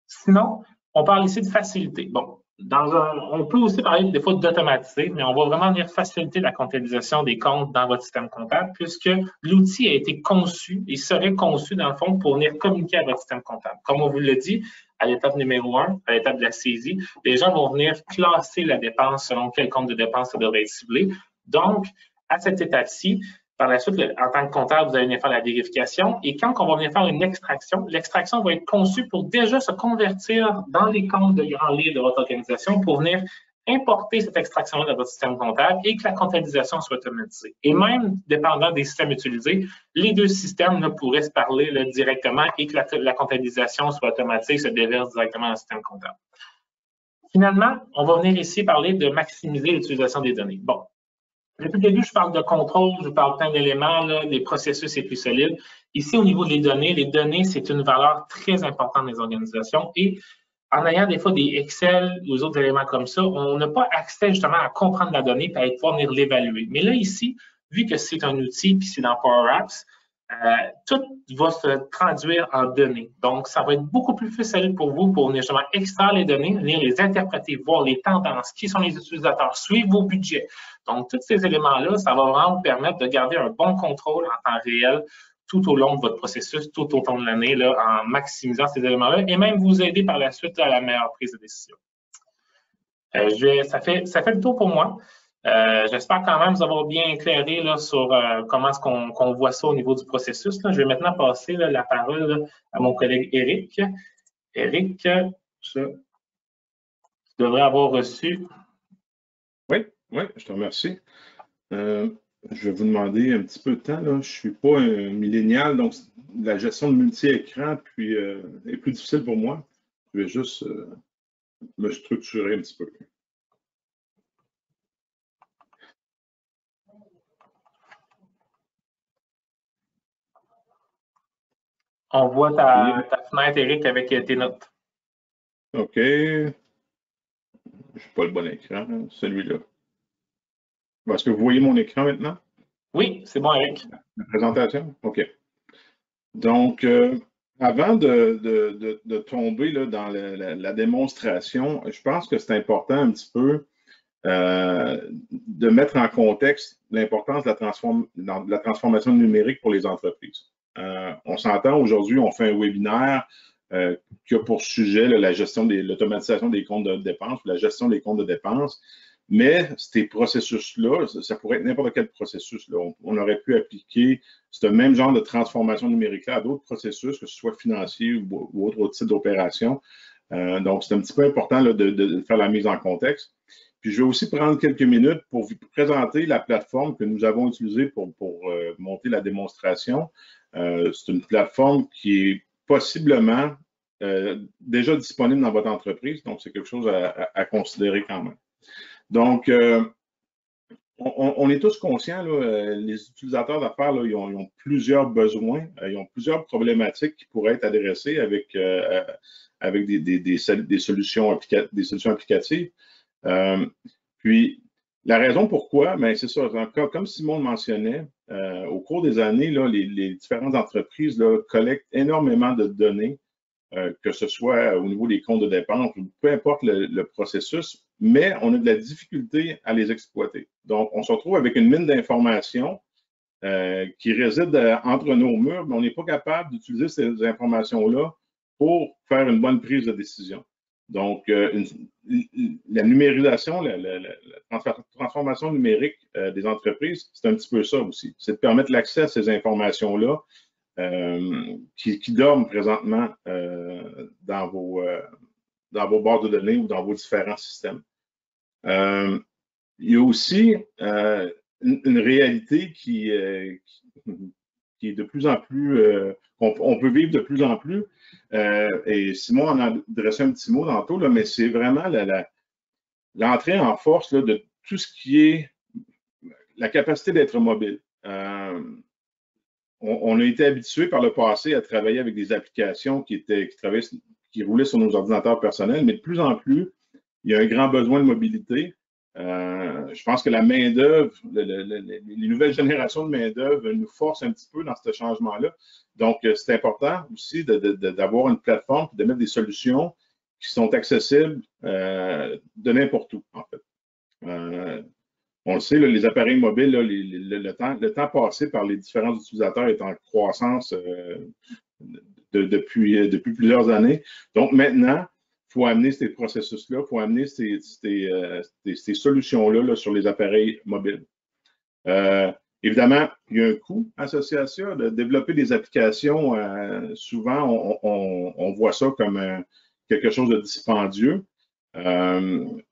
Sinon, on parle ici de facilité. Bon, on peut aussi parler des fois d'automatiser, mais on va vraiment venir faciliter la comptabilisation des comptes dans votre système comptable puisque l'outil a été conçu et serait conçu, dans le fond, pour venir communiquer à votre système comptable. Comme on vous l'a dit, à l'étape numéro 1, à l'étape de la saisie, les gens vont venir classer la dépense selon quel compte de dépense ça devrait être ciblé. Donc, à cette étape-ci, par la suite, en tant que comptable, vous allez venir faire la vérification et quand on va venir faire une extraction, l'extraction va être conçue pour déjà se convertir dans les comptes de grand livre de votre organisation pour venir importer cette extraction-là dans votre système comptable et que la comptabilisation soit automatisée. Et même, dépendant des systèmes utilisés, les deux systèmes là, pourraient se parler là, directement et que la comptabilisation soit automatisée et se déverse directement dans le système comptable. Finalement, on va venir ici parler de maximiser l'utilisation des données. Bon. Depuis le début, je parle de contrôle, je parle plein d'éléments, les processus sont plus solides. Ici, au niveau des données, les données, c'est une valeur très importante des organisations et en ayant des fois des Excel ou d'autres éléments comme ça, on n'a pas accès justement à comprendre la donnée et à pouvoir venir l'évaluer. Mais là, ici, vu que c'est un outil puis c'est dans Power Apps, tout va se traduire en données. Donc, ça va être beaucoup plus facile pour vous pour justement extraire les données, venir les interpréter, voir les tendances, qui sont les utilisateurs, suivre vos budgets. Donc, tous ces éléments-là, ça va vraiment vous permettre de garder un bon contrôle en temps réel tout au long de votre processus, tout au long de l'année, en maximisant ces éléments-là et même vous aider par la suite à la meilleure prise de décision. Ça fait le tour pour moi. J'espère quand même vous avoir bien éclairé là, sur comment est-ce qu'on voit ça au niveau du processus. Là. Je vais maintenant passer là, la parole là, à mon collègue Éric. Éric, tu devrais avoir reçu. Oui, je te remercie. Je vais vous demander un petit peu de temps. Là. Je ne suis pas un millénial, donc la gestion de multi-écran est plus difficile pour moi. Je vais juste me structurer un petit peu. On voit ta fenêtre, Éric, avec tes notes. OK. Je n'ai pas le bon écran, celui-là. Est-ce que vous voyez mon écran maintenant? Oui, c'est bon, Éric. La présentation? OK. Donc, avant de tomber là, dans la démonstration, je pense que c'est important un petit peu de mettre en contexte l'importance de la transformation numérique pour les entreprises. On s'entend aujourd'hui, on fait un webinaire qui a pour sujet là, l'automatisation des comptes de dépenses, la gestion des comptes de dépenses. Mais ces processus-là, ça pourrait être n'importe quel processus. Là. On aurait pu appliquer ce même genre de transformation numérique-là à d'autres processus, que ce soit financier ou autre type d'opération. Donc, c'est un petit peu important là, de faire la mise en contexte. Puis, je vais aussi prendre quelques minutes pour vous présenter la plateforme que nous avons utilisée pour monter la démonstration. C'est une plateforme qui est possiblement déjà disponible dans votre entreprise. Donc, c'est quelque chose à considérer quand même. Donc, on est tous conscients, là, les utilisateurs d'affaires, ils ont plusieurs besoins, ils ont plusieurs problématiques qui pourraient être adressées avec des solutions applicatives. Puis, la raison pourquoi, ben, c'est ça, comme Simon le mentionnait, au cours des années, là, les différentes entreprises là, collectent énormément de données, que ce soit au niveau des comptes de dépenses, peu importe le processus, mais on a de la difficulté à les exploiter. Donc, on se retrouve avec une mine d'informations qui réside entre nos murs, mais on n'est pas capable d'utiliser ces informations-là pour faire une bonne prise de décision. Donc, la numérisation, la transformation numérique des entreprises, c'est un petit peu ça aussi. C'est de permettre l'accès à ces informations-là qui dorment présentement dans vos bases de données ou dans vos différents systèmes. Il y a aussi une réalité qui est de plus en plus, on peut vivre de plus en plus. Et Simon en a dressé un petit mot tantôt, là, mais c'est vraiment l'entrée en force là, de tout ce qui est la capacité d'être mobile. On a été habitué par le passé à travailler avec des applications qui roulaient sur nos ordinateurs personnels, mais de plus en plus, il y a un grand besoin de mobilité. Je pense que la main-d'œuvre, les nouvelles générations de main-d'œuvre nous forcent un petit peu dans ce changement-là. Donc, c'est important aussi d'avoir une plateforme et de mettre des solutions qui sont accessibles de n'importe où, en fait. On le sait, là, les appareils mobiles, là, le temps passé par les différents utilisateurs est en croissance depuis plusieurs années. Donc maintenant, il faut amener ces processus-là, il faut amener ces solutions-là là, sur les appareils mobiles. Évidemment, il y a un coût associé à ça. De développer des applications, souvent, on voit ça comme quelque chose de dispendieux.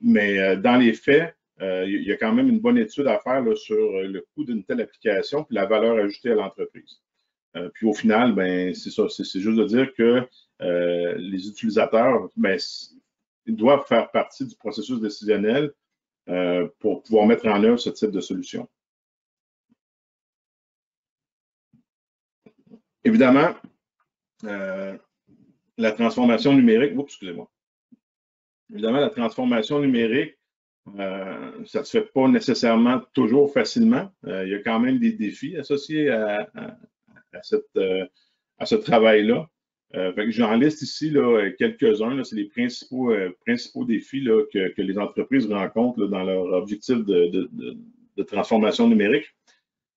Mais dans les faits, il y a quand même une bonne étude à faire là, sur le coût d'une telle application puis la valeur ajoutée à l'entreprise. Puis au final, ben, c'est ça, c'est juste de dire que les utilisateurs, ben, ils doivent faire partie du processus décisionnel pour pouvoir mettre en œuvre ce type de solution. Évidemment, la transformation numérique, excusez-moi. Évidemment, la transformation numérique, ça ne se fait pas nécessairement toujours facilement. Il y a quand même des défis associés à à ce travail-là. J'en liste ici quelques-uns. C'est les principaux défis là, que les entreprises rencontrent là, dans leur objectif de transformation numérique.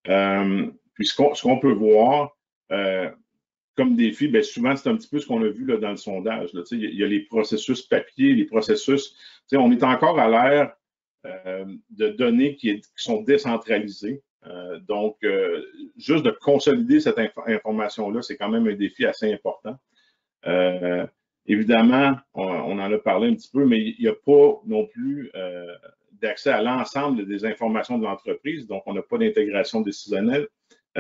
Puis ce qu'on peut voir comme défi, bien, souvent, c'est un petit peu ce qu'on a vu là, dans le sondage. Là. Il y a les processus papier, les processus. On est encore à l'ère de données qui sont décentralisées. Donc, juste de consolider cette information-là, c'est quand même un défi assez important. Évidemment, on en a parlé un petit peu, mais il n'y a pas non plus d'accès à l'ensemble des informations de l'entreprise. Donc, on n'a pas d'intégration décisionnelle.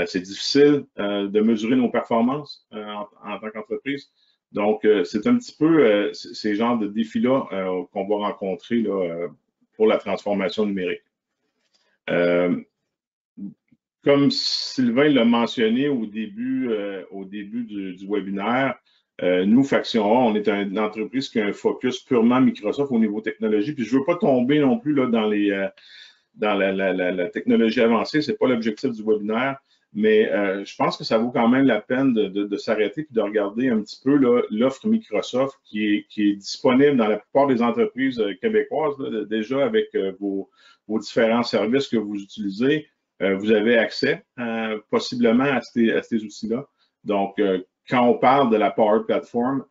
C'est difficile de mesurer nos performances en tant qu'entreprise. Donc, c'est un petit peu ces genres de défis-là qu'on va rencontrer là, pour la transformation numérique. Comme Sylvain l'a mentionné au début du webinaire, nous, Faction A, on est une entreprise qui a un focus purement Microsoft au niveau technologie. Puis je ne veux pas tomber non plus là, dans la technologie avancée, ce n'est pas l'objectif du webinaire, mais je pense que ça vaut quand même la peine de s'arrêter et de regarder un petit peu l'offre Microsoft qui est disponible dans la plupart des entreprises québécoises, là, déjà avec vos différents services que vous utilisez. Vous avez accès possiblement à ces outils-là. Donc, quand on parle de la Power Platform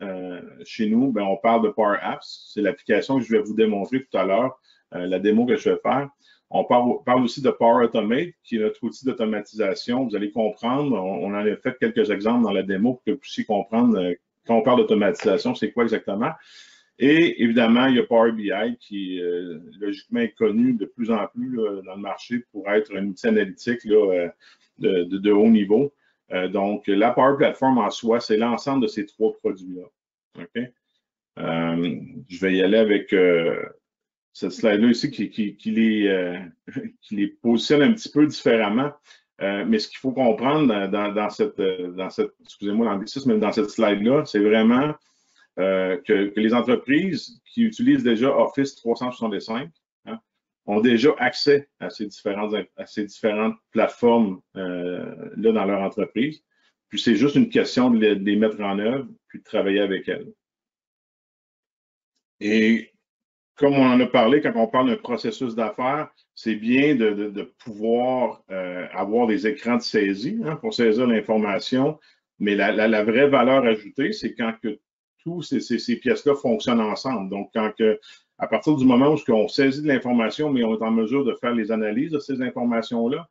chez nous, bien, on parle de Power Apps. C'est l'application que je vais vous démontrer tout à l'heure, la démo que je vais faire. On parle aussi de Power Automate, qui est notre outil d'automatisation. Vous allez comprendre, on en a fait quelques exemples dans la démo pour que vous puissiez comprendre quand on parle d'automatisation, c'est quoi exactement. Et évidemment, il y a Power BI qui logiquement est connu de plus en plus là, dans le marché pour être un outil analytique là, de haut niveau. Donc, la Power Platform en soi, c'est l'ensemble de ces trois produits-là. Okay? Je vais y aller avec cette slide-là ici qui les positionne un petit peu différemment. Mais ce qu'il faut comprendre dans cette excusez-moi, l'anglicisme, mais dans cette slide-là, c'est vraiment que les entreprises qui utilisent déjà Office 365 ont déjà accès à ces différentes plateformes là dans leur entreprise. Puis c'est juste une question de les mettre en œuvre puis de travailler avec elles. Et comme on en a parlé, quand on parle d'un processus d'affaires, c'est bien de pouvoir avoir des écrans de saisie pour saisir l'information, mais la vraie valeur ajoutée, c'est quand que tous ces pièces-là fonctionnent ensemble. Donc, à partir du moment où on saisit de l'information, mais on est en mesure de faire les analyses de ces informations-là,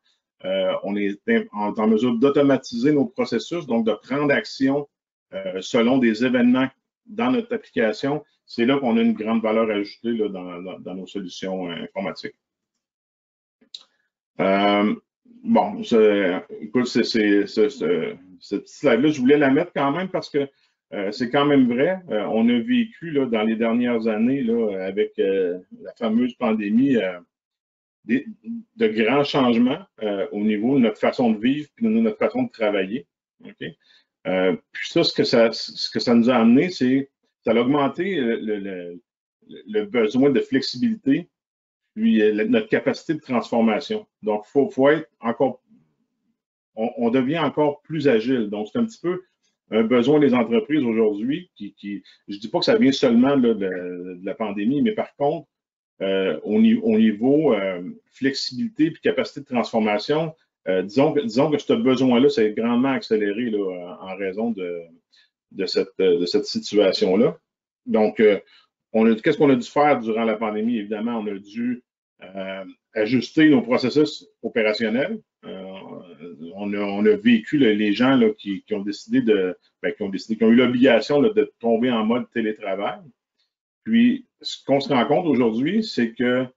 on est en mesure d'automatiser nos processus, donc de prendre action selon des événements dans notre application. C'est là qu'on a une grande valeur ajoutée là, dans nos solutions informatiques. Bon, écoute, cette slide-là, je voulais la mettre quand même parce que c'est quand même vrai. On a vécu là, dans les dernières années, là, avec la fameuse pandémie, de grands changements au niveau de notre façon de vivre et de notre façon de travailler. Okay? Puis ça, ce que ça nous a amené, c'est ça a augmenté le besoin de flexibilité, puis notre capacité de transformation. Donc, faut être encore, on devient encore plus agile. Donc, c'est un petit peu un besoin des entreprises aujourd'hui je ne dis pas que ça vient seulement là, de la pandémie, mais par contre, au niveau flexibilité et capacité de transformation, disons que ce besoin-là, c'est grandement accéléré là, en raison de cette situation-là. Donc, qu'est-ce qu'on a dû faire durant la pandémie? Évidemment, on a dû ajuster nos processus opérationnels. On a vécu là, les gens là, qui ont décidé qui ont eu l'obligation de tomber en mode télétravail. Puis, ce qu'on se rend compte aujourd'hui, c'est qu'il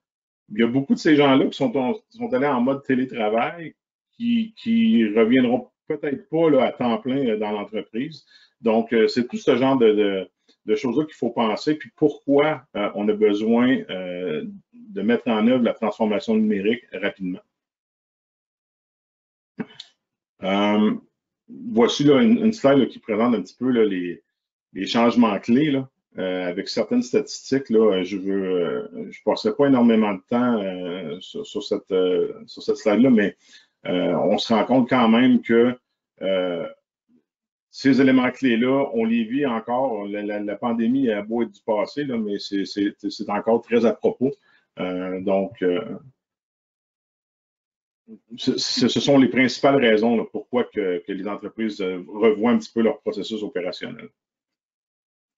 y a beaucoup de ces gens-là qui sont allés en mode télétravail qui reviendront peut-être pas là, à temps plein dans l'entreprise. Donc, c'est tout ce genre de choses-là qu'il faut penser, puis pourquoi on a besoin de mettre en œuvre la transformation numérique rapidement. Voici là, une slide là, qui présente un petit peu là, les changements clés là, avec certaines statistiques. Là, je passerai pas énormément de temps sur cette slide-là, mais on se rend compte quand même que ces éléments clés-là, on les vit encore. La pandémie a beau être du passé, là, mais c'est encore très à propos. Donc, ce sont les principales raisons là, pourquoi que les entreprises revoient un petit peu leur processus opérationnel.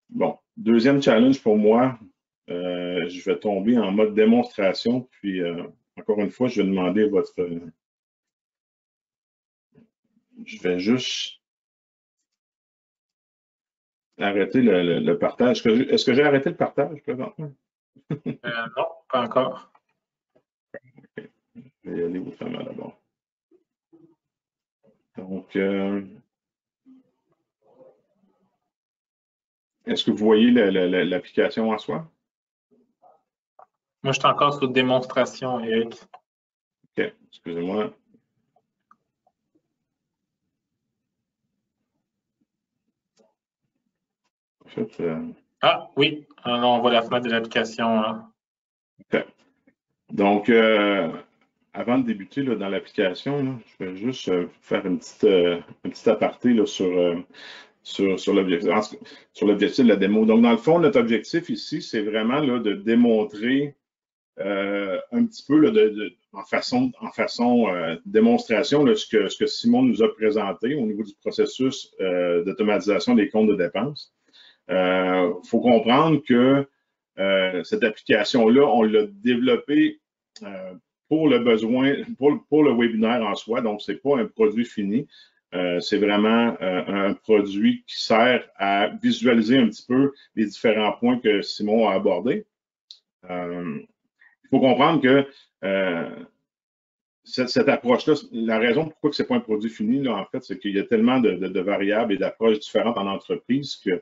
Bon, deuxième challenge pour moi, je vais tomber en mode démonstration, puis encore une fois, je vais demander votre... je vais juste arrêter le partage. Est-ce que j'ai arrêté le partage présentement? Non, pas encore. Okay. Je vais y aller autrement d'abord. Donc, est-ce que vous voyez l'application en soi? Moi, je suis encore sur démonstration, Eric. OK, excusez-moi. En fait, Ah, oui, alors, on voit la fenêtre de l'application. OK. Donc, avant de débuter là, dans l'application, je vais juste faire un petit aparté là, sur l'objectif de la démo. Donc, dans le fond, notre objectif ici, c'est vraiment là, de démontrer un petit peu là, en façon démonstration là, ce que Simon nous a présenté au niveau du processus d'automatisation des comptes de dépenses. Il faut comprendre que cette application-là, on l'a développée pour le besoin, pour le webinaire en soi. Donc, ce n'est pas un produit fini. C'est vraiment un produit qui sert à visualiser un petit peu les différents points que Simon a abordés. Il faut comprendre que cette approche-là, la raison pourquoi ce n'est pas un produit fini, là, en fait, c'est qu'il y a tellement de variables et d'approches différentes en entreprise que,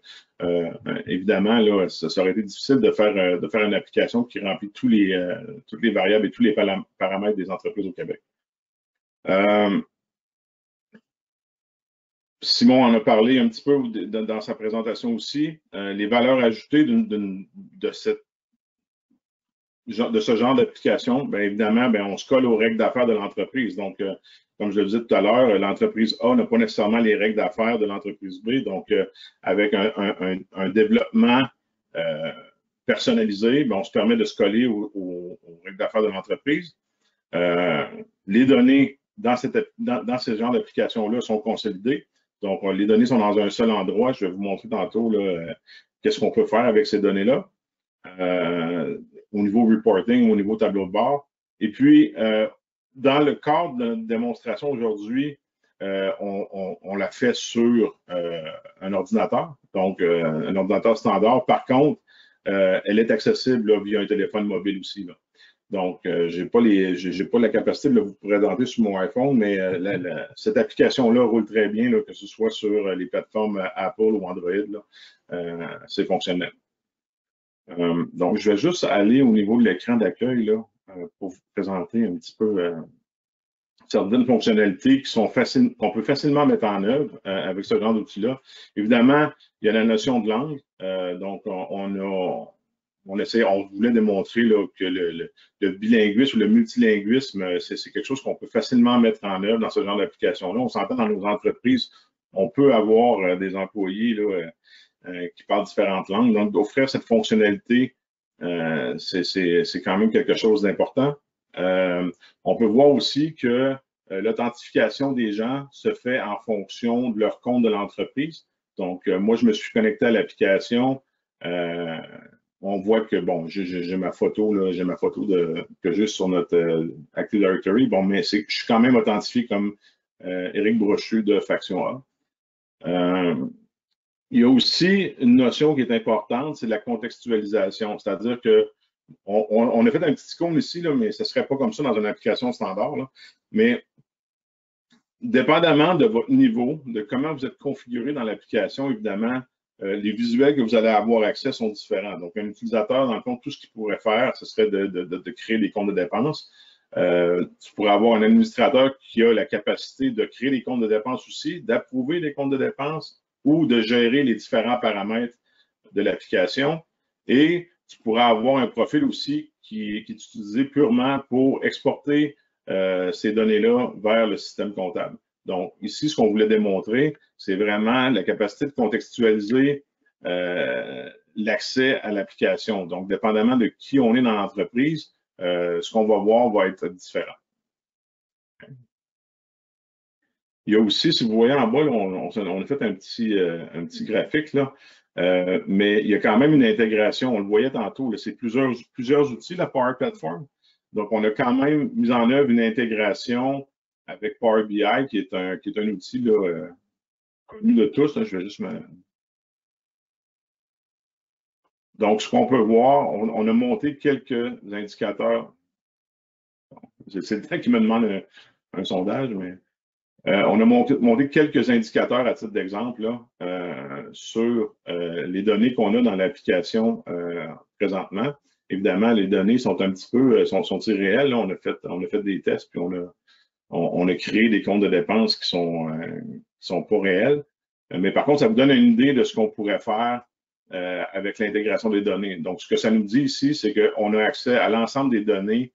évidemment, là, ça aurait été difficile de faire une application qui remplit toutes les variables et tous les paramètres des entreprises au Québec. Simon en a parlé un petit peu dans sa présentation aussi. Les valeurs ajoutées de ce genre d'application, bien évidemment, bien, on se colle aux règles d'affaires de l'entreprise. Donc, comme je le disais tout à l'heure, l'entreprise A n'a pas nécessairement les règles d'affaires de l'entreprise B. Donc, avec un développement personnalisé, bien, on se permet de se coller aux règles d'affaires de l'entreprise. Les données dans ce genre d'application-là sont consolidées. Donc, les données sont dans un seul endroit. Je vais vous montrer tantôt qu'est-ce qu'on peut faire avec ces données-là. Au niveau reporting, au niveau tableau de bord. Et puis, dans le cadre de notre démonstration aujourd'hui, on l'a fait sur un ordinateur, donc un ordinateur standard. Par contre, elle est accessible là, via un téléphone mobile aussi. Là. Donc, je n'ai pas la capacité de vous présenter sur mon iPhone, mais cette application-là roule très bien, là, que ce soit sur les plateformes Apple ou Android. C'est fonctionnel. Donc, je vais juste aller au niveau de l'écran d'accueil pour vous présenter un petit peu certaines fonctionnalités qu'on peut facilement mettre en œuvre avec ce genre d'outil-là. Évidemment, il y a la notion de langue. Donc, on voulait démontrer là, que le bilinguisme ou le multilinguisme, c'est quelque chose qu'on peut facilement mettre en œuvre dans ce genre d'application-là. On s'entend dans nos entreprises, on peut avoir des employés là, qui parlent différentes langues. Donc, d'offrir cette fonctionnalité, c'est quand même quelque chose d'important. On peut voir aussi que l'authentification des gens se fait en fonction de leur compte de l'entreprise. Donc, moi, je me suis connecté à l'application. On voit que, bon, j'ai ma photo, là, que j'ai sur notre Active Directory. Bon, mais je suis quand même authentifié comme Éric Brochu de Faction A. Il y a aussi une notion qui est importante, c'est la contextualisation. C'est-à-dire que on a fait un petit icône ici, là, mais ce ne serait pas comme ça dans une application standard. Là. Mais dépendamment de votre niveau, de comment vous êtes configuré dans l'application, évidemment, les visuels que vous allez avoir accès sont différents. Donc, un utilisateur, dans le fond, tout ce qu'il pourrait faire, ce serait de créer des comptes de dépenses. Tu pourrais avoir un administrateur qui a la capacité de créer des comptes de dépenses aussi, d'approuver les comptes de dépenses ou de gérer les différents paramètres de l'application. Et tu pourras avoir un profil aussi qui est utilisé purement pour exporter ces données-là vers le système comptable. Donc, ici, ce qu'on voulait démontrer, c'est vraiment la capacité de contextualiser l'accès à l'application. Donc, dépendamment de qui on est dans l'entreprise, ce qu'on va voir va être différent. Il y a aussi, si vous voyez en bas, là, on a fait un petit graphique, là, mais il y a quand même une intégration. On le voyait tantôt, c'est plusieurs outils, la Power Platform. Donc, on a quand même mis en œuvre une intégration avec Power BI, qui est un outil là, connu de tous. Là, je vais juste me... Donc, ce qu'on peut voir, on a monté quelques indicateurs. C'est le temps qui me demande un sondage, mais on a monté quelques indicateurs à titre d'exemple sur les données qu'on a dans l'application présentement. Évidemment, les données sont un petit peu sont irréelles. Là. On a fait des tests, puis on a créé des comptes de dépenses qui sont pas réels. Mais par contre, ça vous donne une idée de ce qu'on pourrait faire avec l'intégration des données. Donc, ce que ça nous dit ici, c'est qu'on a accès à l'ensemble des données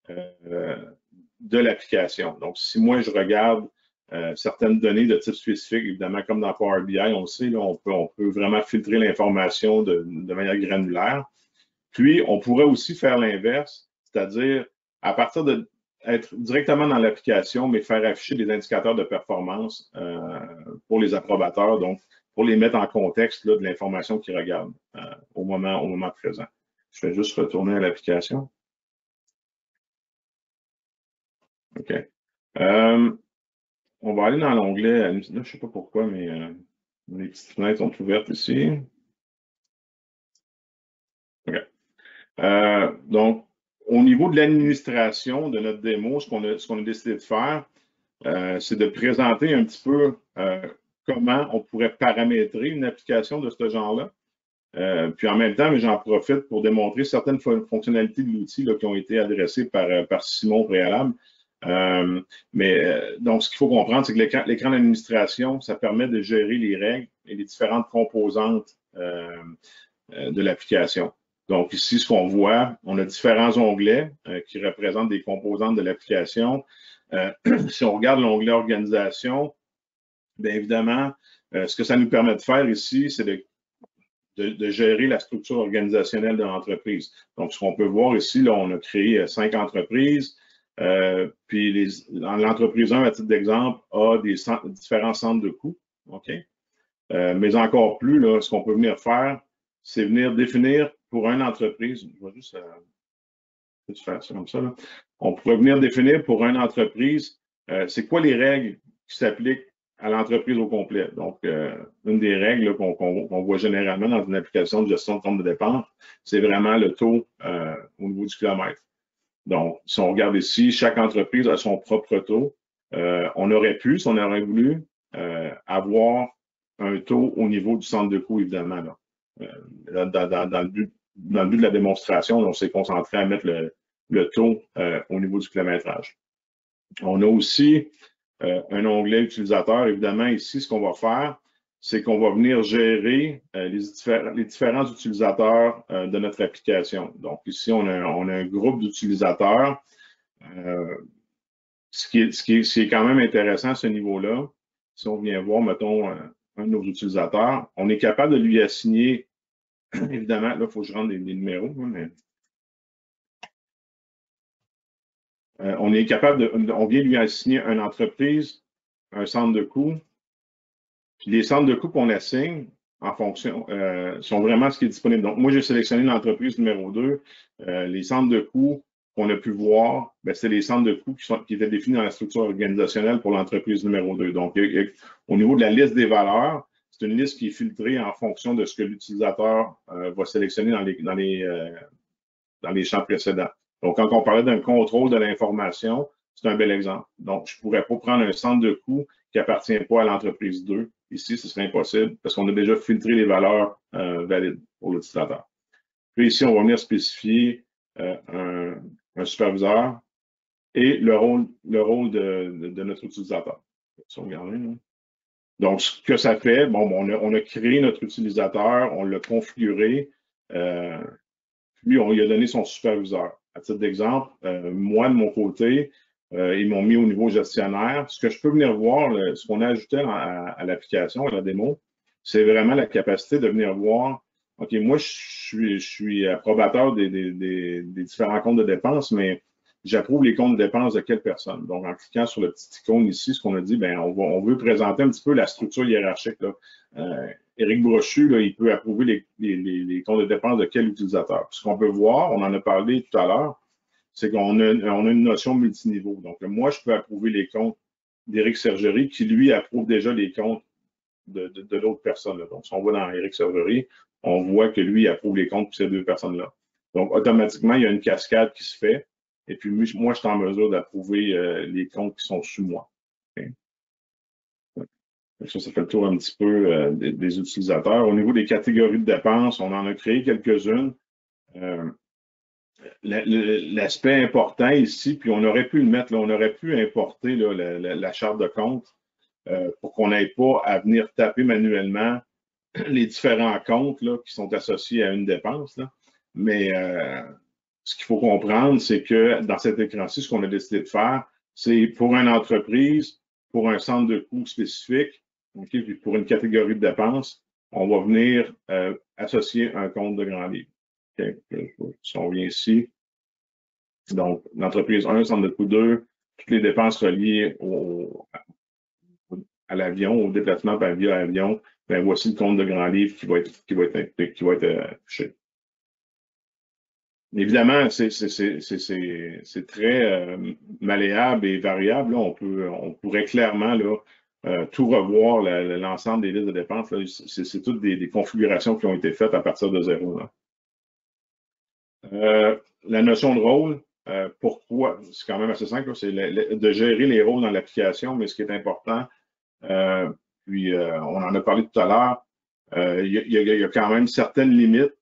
de l'application. Donc, si moi, je regarde certaines données de type spécifique, évidemment, comme dans Power BI, on le sait, là, on peut vraiment filtrer l'information de manière granulaire. Puis, on pourrait aussi faire l'inverse, c'est-à-dire à partir être directement dans l'application, mais faire afficher des indicateurs de performance pour les approbateurs, donc pour les mettre en contexte là, de l'information qu'ils regardent au moment présent. Je vais juste retourner à l'application. OK. On va aller dans l'onglet, là, je ne sais pas pourquoi, mais les petites fenêtres sont ouvertes ici. OK. Donc, au niveau de l'administration de notre démo, ce qu'on a décidé de faire, c'est de présenter un petit peu comment on pourrait paramétrer une application de ce genre-là. Puis en même temps, j'en profite pour démontrer certaines fonctionnalités de l'outil qui ont été adressées par Simon préalable. Donc, ce qu'il faut comprendre, c'est que l'écran d'administration, ça permet de gérer les règles et les différentes composantes de l'application. Donc, ici, ce qu'on voit, on a différents onglets qui représentent des composantes de l'application. Si on regarde l'onglet organisation, bien évidemment, ce que ça nous permet de faire ici, c'est de gérer la structure organisationnelle de l'entreprise. Donc, ce qu'on peut voir ici, là, on a créé 5 entreprises. Puis l'entreprise 1, à titre d'exemple, a différents centres de coûts. OK? Mais encore plus, là, ce qu'on peut venir faire, c'est venir définir pour une entreprise, je vais juste faire ça comme ça. Là. On pourrait venir définir pour une entreprise, c'est quoi les règles qui s'appliquent à l'entreprise au complet. Donc, une des règles qu'on voit généralement dans une application de gestion de compte de dépenses, c'est vraiment le taux au niveau du kilomètre. Donc, si on regarde ici, chaque entreprise a son propre taux. On aurait pu, si on aurait voulu, avoir un taux au niveau du centre de coût, évidemment. Là. Dans le but de la démonstration, on s'est concentré à mettre le taux au niveau du kilométrage. On a aussi un onglet utilisateur. Évidemment, ici, ce qu'on va faire, c'est qu'on va venir gérer les différents utilisateurs de notre application. Donc, ici, on a un groupe d'utilisateurs. Ce qui est quand même intéressant à ce niveau-là, si on vient voir, mettons, un de nos utilisateurs, on est capable de lui assigner, évidemment, là, il faut que je rentre des numéros, mais on est capable on vient lui assigner une entreprise, un centre de coût. Puis les centres de coût qu'on assigne en fonction sont vraiment ce qui est disponible. Donc, moi, j'ai sélectionné l'entreprise numéro 2. Les centres de coût qu'on a pu voir, c'est les centres de coût qui étaient définis dans la structure organisationnelle pour l'entreprise numéro 2. Donc, au niveau de la liste des valeurs, c'est une liste qui est filtrée en fonction de ce que l'utilisateur va sélectionner dans les champs précédents. Donc, quand on parlait d'un contrôle de l'information, c'est un bel exemple. Donc, je ne pourrais pas prendre un centre de coût qui n'appartient pas à l'entreprise 2. Ici, ce serait impossible parce qu'on a déjà filtré les valeurs valides pour l'utilisateur. Puis ici, on va venir spécifier un superviseur et le rôle de notre utilisateur. Donc, ce que ça fait, on a créé notre utilisateur, on l'a configuré, puis on lui a donné son superviseur. À titre d'exemple, moi, de mon côté, Ils m'ont mis au niveau gestionnaire. Ce que je peux venir voir, ce qu'on a ajouté à l'application, à la démo, c'est vraiment la capacité de venir voir, OK, moi, je suis approbateur des différents comptes de dépenses, mais j'approuve les comptes de dépenses de quelle personne? Donc, en cliquant sur le petit icône ici, ce qu'on a dit, ben, on veut présenter un petit peu la structure hiérarchique. Éric Brochu, là, il peut approuver les comptes de dépenses de quel utilisateur? Puis ce qu'on peut voir, on en a parlé tout à l'heure, c'est qu'on a une notion multiniveau. Donc, moi, je peux approuver les comptes d'Éric Sergerie qui, lui, approuve déjà les comptes de l'autre personne. Là. Donc, si on va dans Éric Sergerie, on voit que lui approuve les comptes pour ces deux personnes-là. Donc, automatiquement, il y a une cascade qui se fait. Et puis, moi, je suis en mesure d'approuver les comptes qui sont sous moi. Okay. Ça fait le tour un petit peu des utilisateurs. Au niveau des catégories de dépenses, on en a créé quelques-unes. L'aspect important ici, puis on aurait pu le mettre, là, on aurait pu importer là, la charte de compte pour qu'on n'ait pas à venir taper manuellement les différents comptes là, qui sont associés à une dépense. Là. Mais ce qu'il faut comprendre, c'est que dans cet écran-ci, ce qu'on a décidé de faire, c'est pour une entreprise, pour un centre de coûts spécifique, okay, puis pour une catégorie de dépenses, on va venir associer un compte de grand livre. Okay. Si on vient ici, donc l'entreprise 1, centre de coûts 2, toutes les dépenses reliées à l'avion, au déplacement par via avion, ben voici le compte de grand livre qui va être touché. Évidemment, c'est très malléable et variable. Là, on pourrait clairement là, tout revoir l'ensemble des listes de dépenses. C'est toutes des configurations qui ont été faites à partir de zéro. Là. La notion de rôle, pourquoi? C'est quand même assez simple. C'est de gérer les rôles dans l'application, mais ce qui est important, puis on en a parlé tout à l'heure, il y a quand même certaines limites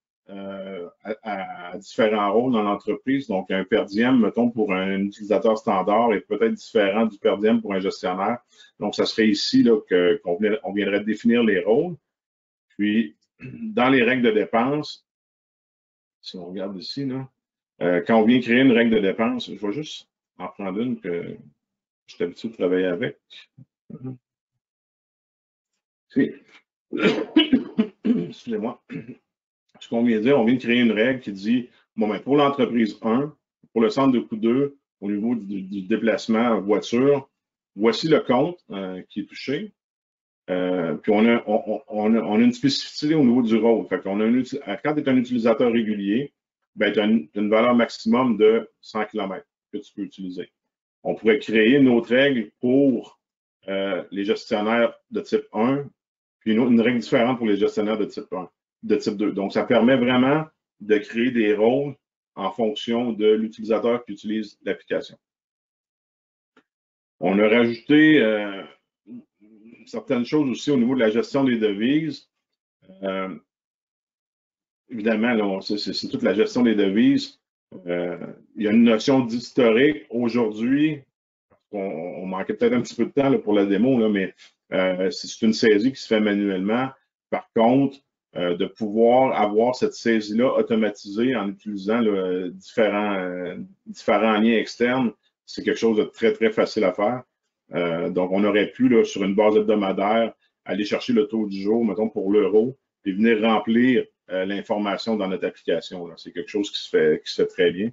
à différents rôles dans l'entreprise. Donc, un per diem, mettons, pour un utilisateur standard est peut-être différent du per diem pour un gestionnaire. Donc, ça serait ici là, qu'on viendrait définir les rôles. Puis, dans les règles de dépenses, si on regarde ici, là, quand on vient créer une règle de dépenses, je vais juste en prendre une que je suis habitué de travailler avec. Excusez-moi. Ce qu'on vient de dire, on vient de créer une règle qui dit, bon, ben, pour l'entreprise 1, pour le centre de coût 2, au niveau du déplacement en voiture, voici le compte qui est touché. Puis on a une spécificité au niveau du rôle. Fait qu'on a quand tu es un utilisateur régulier, ben, tu as une valeur maximum de 100 km que tu peux utiliser. On pourrait créer une autre règle pour les gestionnaires de type 1, puis une règle différente pour les gestionnaires de type 1, de type 2. Donc, ça permet vraiment de créer des rôles en fonction de l'utilisateur qui utilise l'application. On a rajouté certaines choses aussi au niveau de la gestion des devises. Évidemment, c'est toute la gestion des devises. Il y a une notion d'historique. Aujourd'hui, on manquait peut-être un petit peu de temps là, pour la démo, là, mais c'est une saisie qui se fait manuellement. Par contre, de pouvoir avoir cette saisie-là automatisée en utilisant là, différents liens externes, c'est quelque chose de très, très facile à faire. Donc, on aurait pu, là, sur une base hebdomadaire, aller chercher le taux du jour, mettons pour l'euro, et venir remplir l'information dans notre application. C'est quelque chose qui se fait très bien.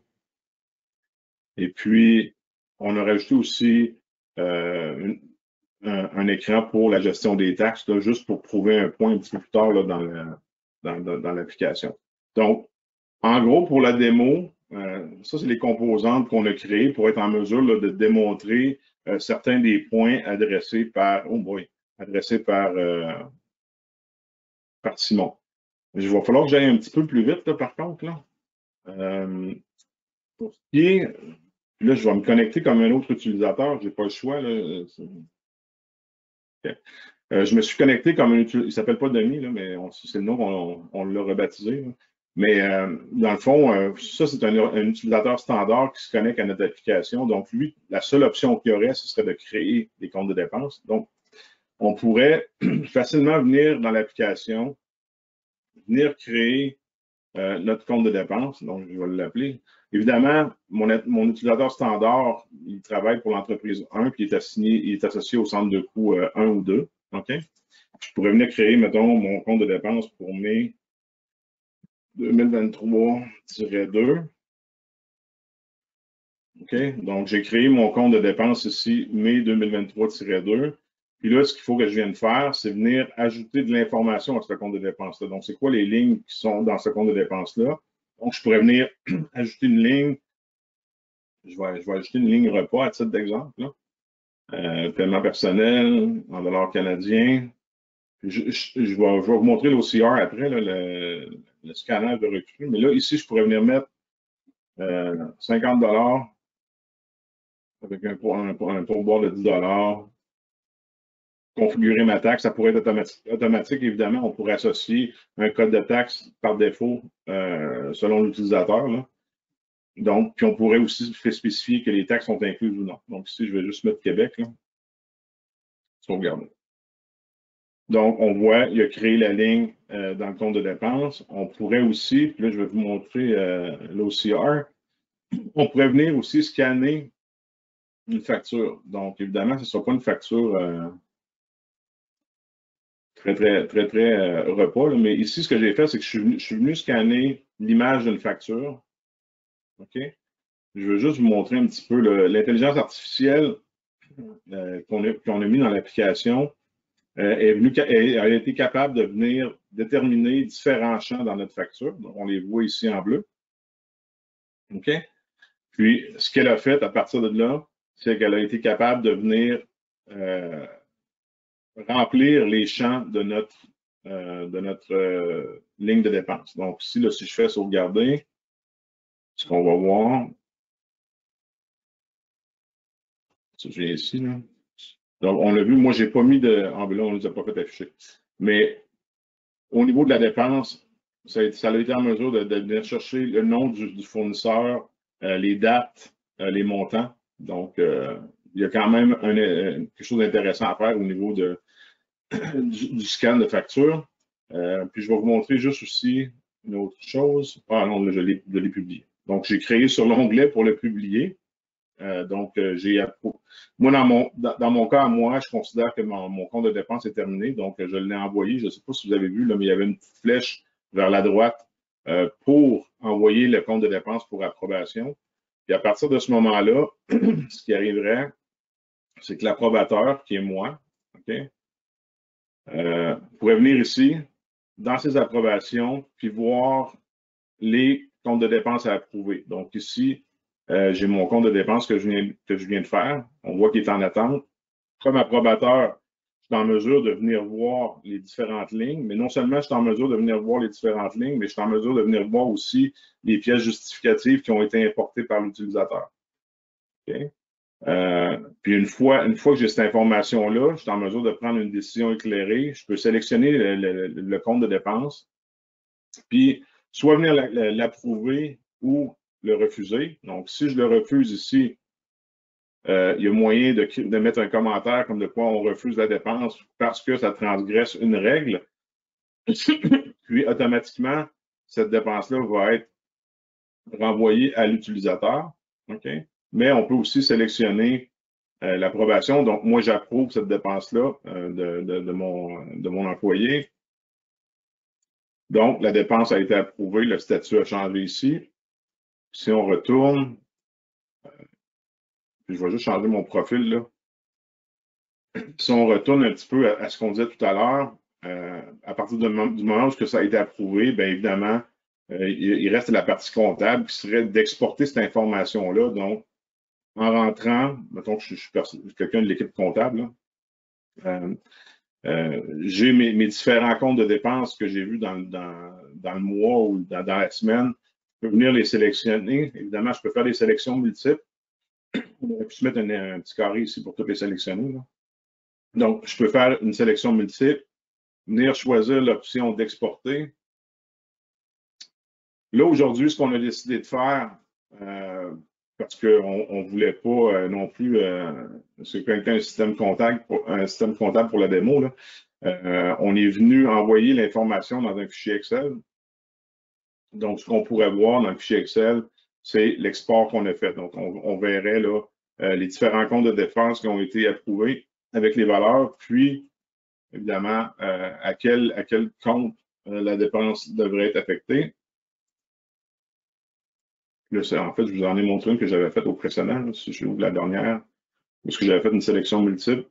Et puis, on a rajouté aussi un écran pour la gestion des taxes, là, juste pour prouver un point un petit peu plus tard là, dans l'application. Donc, en gros, pour la démo, ça, c'est les composantes qu'on a créées pour être en mesure là, de démontrer certains des points adressés par Simon. Il va falloir que j'aille un petit peu plus vite, là, par contre. Là. Pour ce qui est, là, je vais me connecter comme un autre utilisateur, je n'ai pas le choix. Là. Okay. Je me suis connecté comme un utilisateur, il ne s'appelle pas Demi, là, mais c'est le nom qu'on l'a rebaptisé. Là. Mais dans le fond, ça, c'est un utilisateur standard qui se connecte à notre application. Donc, lui, la seule option qu'il y aurait, ce serait de créer des comptes de dépenses. Donc, on pourrait facilement venir dans l'application, venir créer notre compte de dépenses, donc je vais l'appeler, Évidemment, mon utilisateur standard, il travaille pour l'entreprise 1, puis il est associé au centre de coût 1 ou 2. OK? Je pourrais venir créer, mettons, mon compte de dépenses pour mai 2023-2. OK? Donc, j'ai créé mon compte de dépenses ici, mai 2023-2. Puis là, ce qu'il faut que je vienne faire, c'est venir ajouter de l'information à ce compte de dépenses-là. Donc, c'est quoi les lignes qui sont dans ce compte de dépenses-là? Donc, je pourrais venir ajouter une ligne. Je vais ajouter une ligne repas à titre d'exemple. Paiement personnel en dollars canadiens. Je vais vous montrer l'OCR après, là, le scanner de recul. Mais là, ici, je pourrais venir mettre 50 $ avec un pourboire de 10 $. Configurer ma taxe, ça pourrait être automatique, évidemment. On pourrait associer un code de taxe par défaut selon l'utilisateur. Donc, puis on pourrait aussi spécifier que les taxes sont incluses ou non. Donc ici, je vais juste mettre Québec. Là. Sauvegarder. Donc, on voit, il a créé la ligne dans le compte de dépenses. On pourrait aussi, puis là, je vais vous montrer l'OCR. On pourrait venir aussi scanner une facture. Donc, évidemment, ce ne sera pas une facture très repas. Là. Mais ici, ce que j'ai fait, c'est que je suis venu scanner l'image d'une facture. OK? Je veux juste vous montrer un petit peu l'intelligence artificielle qu'on a mis dans l'application. A été capable de venir déterminer différents champs dans notre facture. Donc, on les voit ici en bleu. OK? Puis, ce qu'elle a fait à partir de là, c'est qu'elle a été capable de venir remplir les champs de notre ligne de dépenses. Donc, ici, là, si je fais sauvegarder, ce qu'on va voir, ça, j'ai ici, là. Donc, on l'a vu, moi, j'ai pas mis en bleu, on ne les a pas fait afficher. Mais au niveau de la dépense, ça a été en mesure de venir chercher le nom du fournisseur, les dates, les montants. Donc, il y a quand même quelque chose d'intéressant à faire au niveau du scan de facture. Puis, je vais vous montrer juste aussi une autre chose. Ah non, là, je l'ai publié. Donc, j'ai créé sur l'onglet pour le publier. Moi, dans mon cas, moi, je considère que mon compte de dépenses est terminé. Donc, je l'ai envoyé. Je ne sais pas si vous avez vu, là, mais il y avait une petite flèche vers la droite pour envoyer le compte de dépenses pour approbation. Puis à partir de ce moment-là, ce qui arriverait, c'est que l'approbateur, qui est moi, OK, pourrait venir ici, dans ses approbations, puis voir les comptes de dépenses à approuver. Donc ici, j'ai mon compte de dépenses que je viens de faire. On voit qu'il est en attente. Comme approbateur, je suis en mesure de venir voir les différentes lignes, mais non seulement je suis en mesure de venir voir les différentes lignes, mais je suis en mesure de venir voir aussi les pièces justificatives qui ont été importées par l'utilisateur. Okay? Puis une fois que j'ai cette information-là, je suis en mesure de prendre une décision éclairée. Je peux sélectionner le compte de dépenses, puis soit venir l'approuver ou le refuser. Donc, si je le refuse ici, il y a moyen de mettre un commentaire comme de quoi on refuse la dépense parce que ça transgresse une règle. Puis, automatiquement, cette dépense-là va être renvoyée à l'utilisateur. Okay? Mais on peut aussi sélectionner l'approbation. Donc, moi, j'approuve cette dépense-là de mon employé. Donc, la dépense a été approuvée, le statut a changé ici. Si on retourne, puis je vais juste changer mon profil là. Si on retourne un petit peu à ce qu'on disait tout à l'heure, à partir du moment où ça a été approuvé, bien évidemment, il reste la partie comptable qui serait d'exporter cette information-là. Donc, en rentrant, mettons que je suis quelqu'un de l'équipe comptable, j'ai mes différents comptes de dépenses que j'ai vus dans le mois ou dans la semaine. Je peux venir les sélectionner. Évidemment, je peux faire des sélections multiples. Puis mettre un petit carré ici pour toutes les sélectionner. Là. Donc, je peux faire une sélection multiple, venir choisir l'option d'exporter. Là, aujourd'hui, ce qu'on a décidé de faire, parce qu'on ne voulait pas non plus, c'est quelqu'un un système comptable pour la démo, là, on est venu envoyer l'information dans un fichier Excel. Donc, ce qu'on pourrait voir dans le fichier Excel, c'est l'export qu'on a fait. Donc, on verrait là les différents comptes de dépenses qui ont été approuvés avec les valeurs, puis évidemment à quel compte la dépense devrait être affectée. Là, en fait, je vous en ai montré une que j'avais faite au précédent, là, si je ouvre la dernière, parce que j'avais fait une sélection multiple.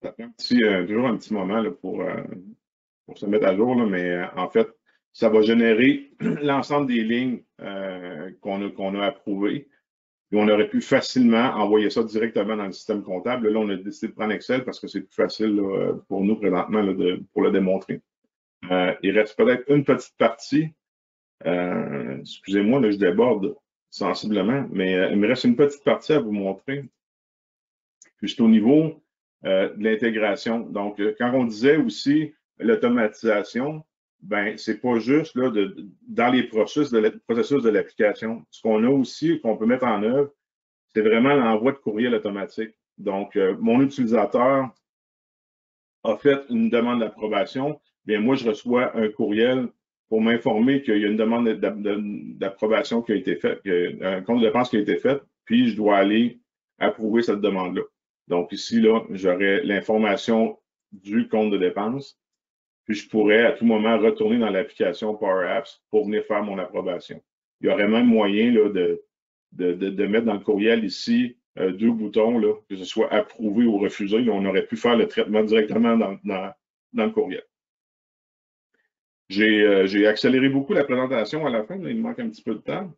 Ça prend toujours un petit moment là, pour se mettre à jour, là, mais en fait, ça va générer l'ensemble des lignes qu'on a approuvées. Et on aurait pu facilement envoyer ça directement dans le système comptable. Là, on a décidé de prendre Excel parce que c'est plus facile là, pour nous présentement là, pour le démontrer. Il reste peut-être une petite partie. Excusez-moi, là, je déborde sensiblement, mais il me reste une petite partie à vous montrer. Puis c'est au niveau de l'intégration. Donc, quand on disait aussi l'automatisation, ben c'est pas juste là, dans les processus de l'application. Ce qu'on a aussi, qu'on peut mettre en œuvre, c'est vraiment l'envoi de courriel automatique. Donc, mon utilisateur a fait une demande d'approbation, bien moi, je reçois un courriel pour m'informer qu'il y a une demande d'approbation qui a été faite, un compte de dépense qui a été fait, puis je dois aller approuver cette demande-là. Donc ici, là, j'aurai l'information du compte de dépense, puis je pourrais à tout moment retourner dans l'application Power Apps pour venir faire mon approbation. Il y aurait même moyen là, de mettre dans le courriel ici deux boutons, là, que ce soit approuvé ou refusé. Là, on aurait pu faire le traitement directement dans le courriel. J'ai accéléré beaucoup la présentation à la fin, là, il me manque un petit peu de temps,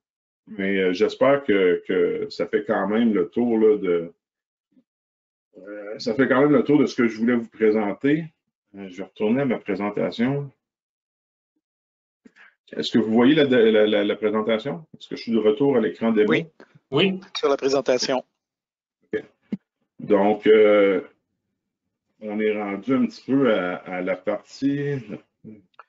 mais j'espère que ça fait quand même le tour là, ça fait quand même le tour de ce que je voulais vous présenter. Je vais retourner à ma présentation. Est-ce que vous voyez la présentation? Est-ce que je suis de retour à l'écran démo? Oui. Oui, sur la présentation. Okay. Donc, on est rendu un petit peu à la partie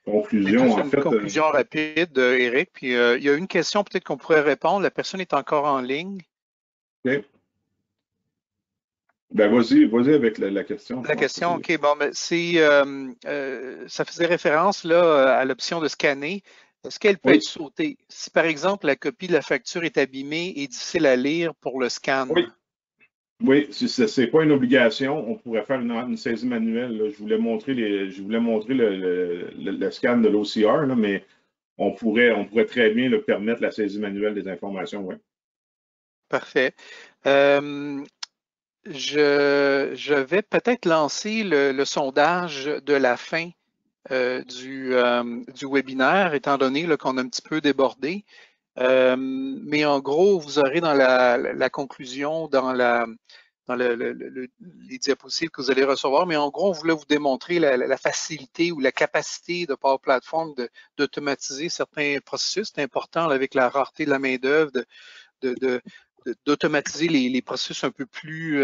conclusion. En fait, conclusion rapide, Éric. Puis il y a une question peut-être qu'on pourrait répondre. La personne est encore en ligne. OK. Ben, vas-y avec la question. La question, OK. Bon, ben, ça faisait référence là, à l'option de scanner. Est-ce qu'elle peut être sautée? Si, par exemple, la copie de la facture est abîmée et difficile à lire pour le scan. Oui, si ce n'est pas une obligation, on pourrait faire une saisie manuelle. Là. Je voulais montrer le scan de l'OCR, mais on pourrait très bien permettre la saisie manuelle des informations, oui. Parfait. Je vais peut-être lancer le sondage de la fin du webinaire, étant donné qu'on a un petit peu débordé. Mais en gros, vous aurez dans la conclusion, dans les diapositives que vous allez recevoir, mais en gros, on voulait vous démontrer la facilité ou la capacité de Power Platform d'automatiser certains processus. C'est important là, avec la rareté de la main-d'œuvre d'automatiser les processus un peu plus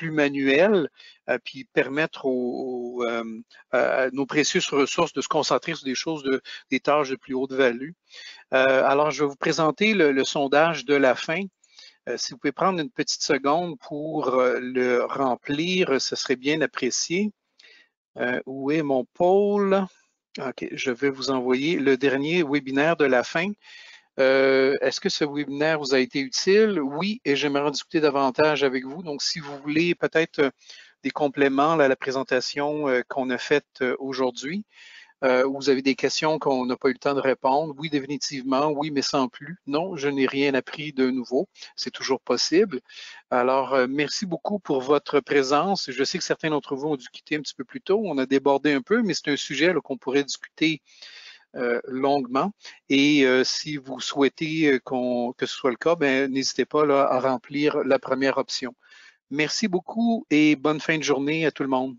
manuels, puis permettre à nos précieuses ressources de se concentrer sur des choses, des tâches de plus haute value. Alors, je vais vous présenter le sondage de la fin. Si vous pouvez prendre une petite seconde pour le remplir, ce serait bien apprécié. Où est mon pôle? OK, je vais vous envoyer le dernier webinaire de la fin. Est-ce que ce webinaire vous a été utile? Oui, et j'aimerais en discuter davantage avec vous. Donc, si vous voulez peut-être des compléments à la présentation qu'on a faite aujourd'hui, ou vous avez des questions qu'on n'a pas eu le temps de répondre, oui, définitivement, oui, mais sans plus. Non, je n'ai rien appris de nouveau. C'est toujours possible. Alors, merci beaucoup pour votre présence. Je sais que certains d'entre vous ont dû quitter un petit peu plus tôt. On a débordé un peu, mais c'est un sujet qu'on pourrait discuter longuement. Et si vous souhaitez que ce soit le cas, n'hésitez pas là, à remplir la première option. Merci beaucoup et bonne fin de journée à tout le monde.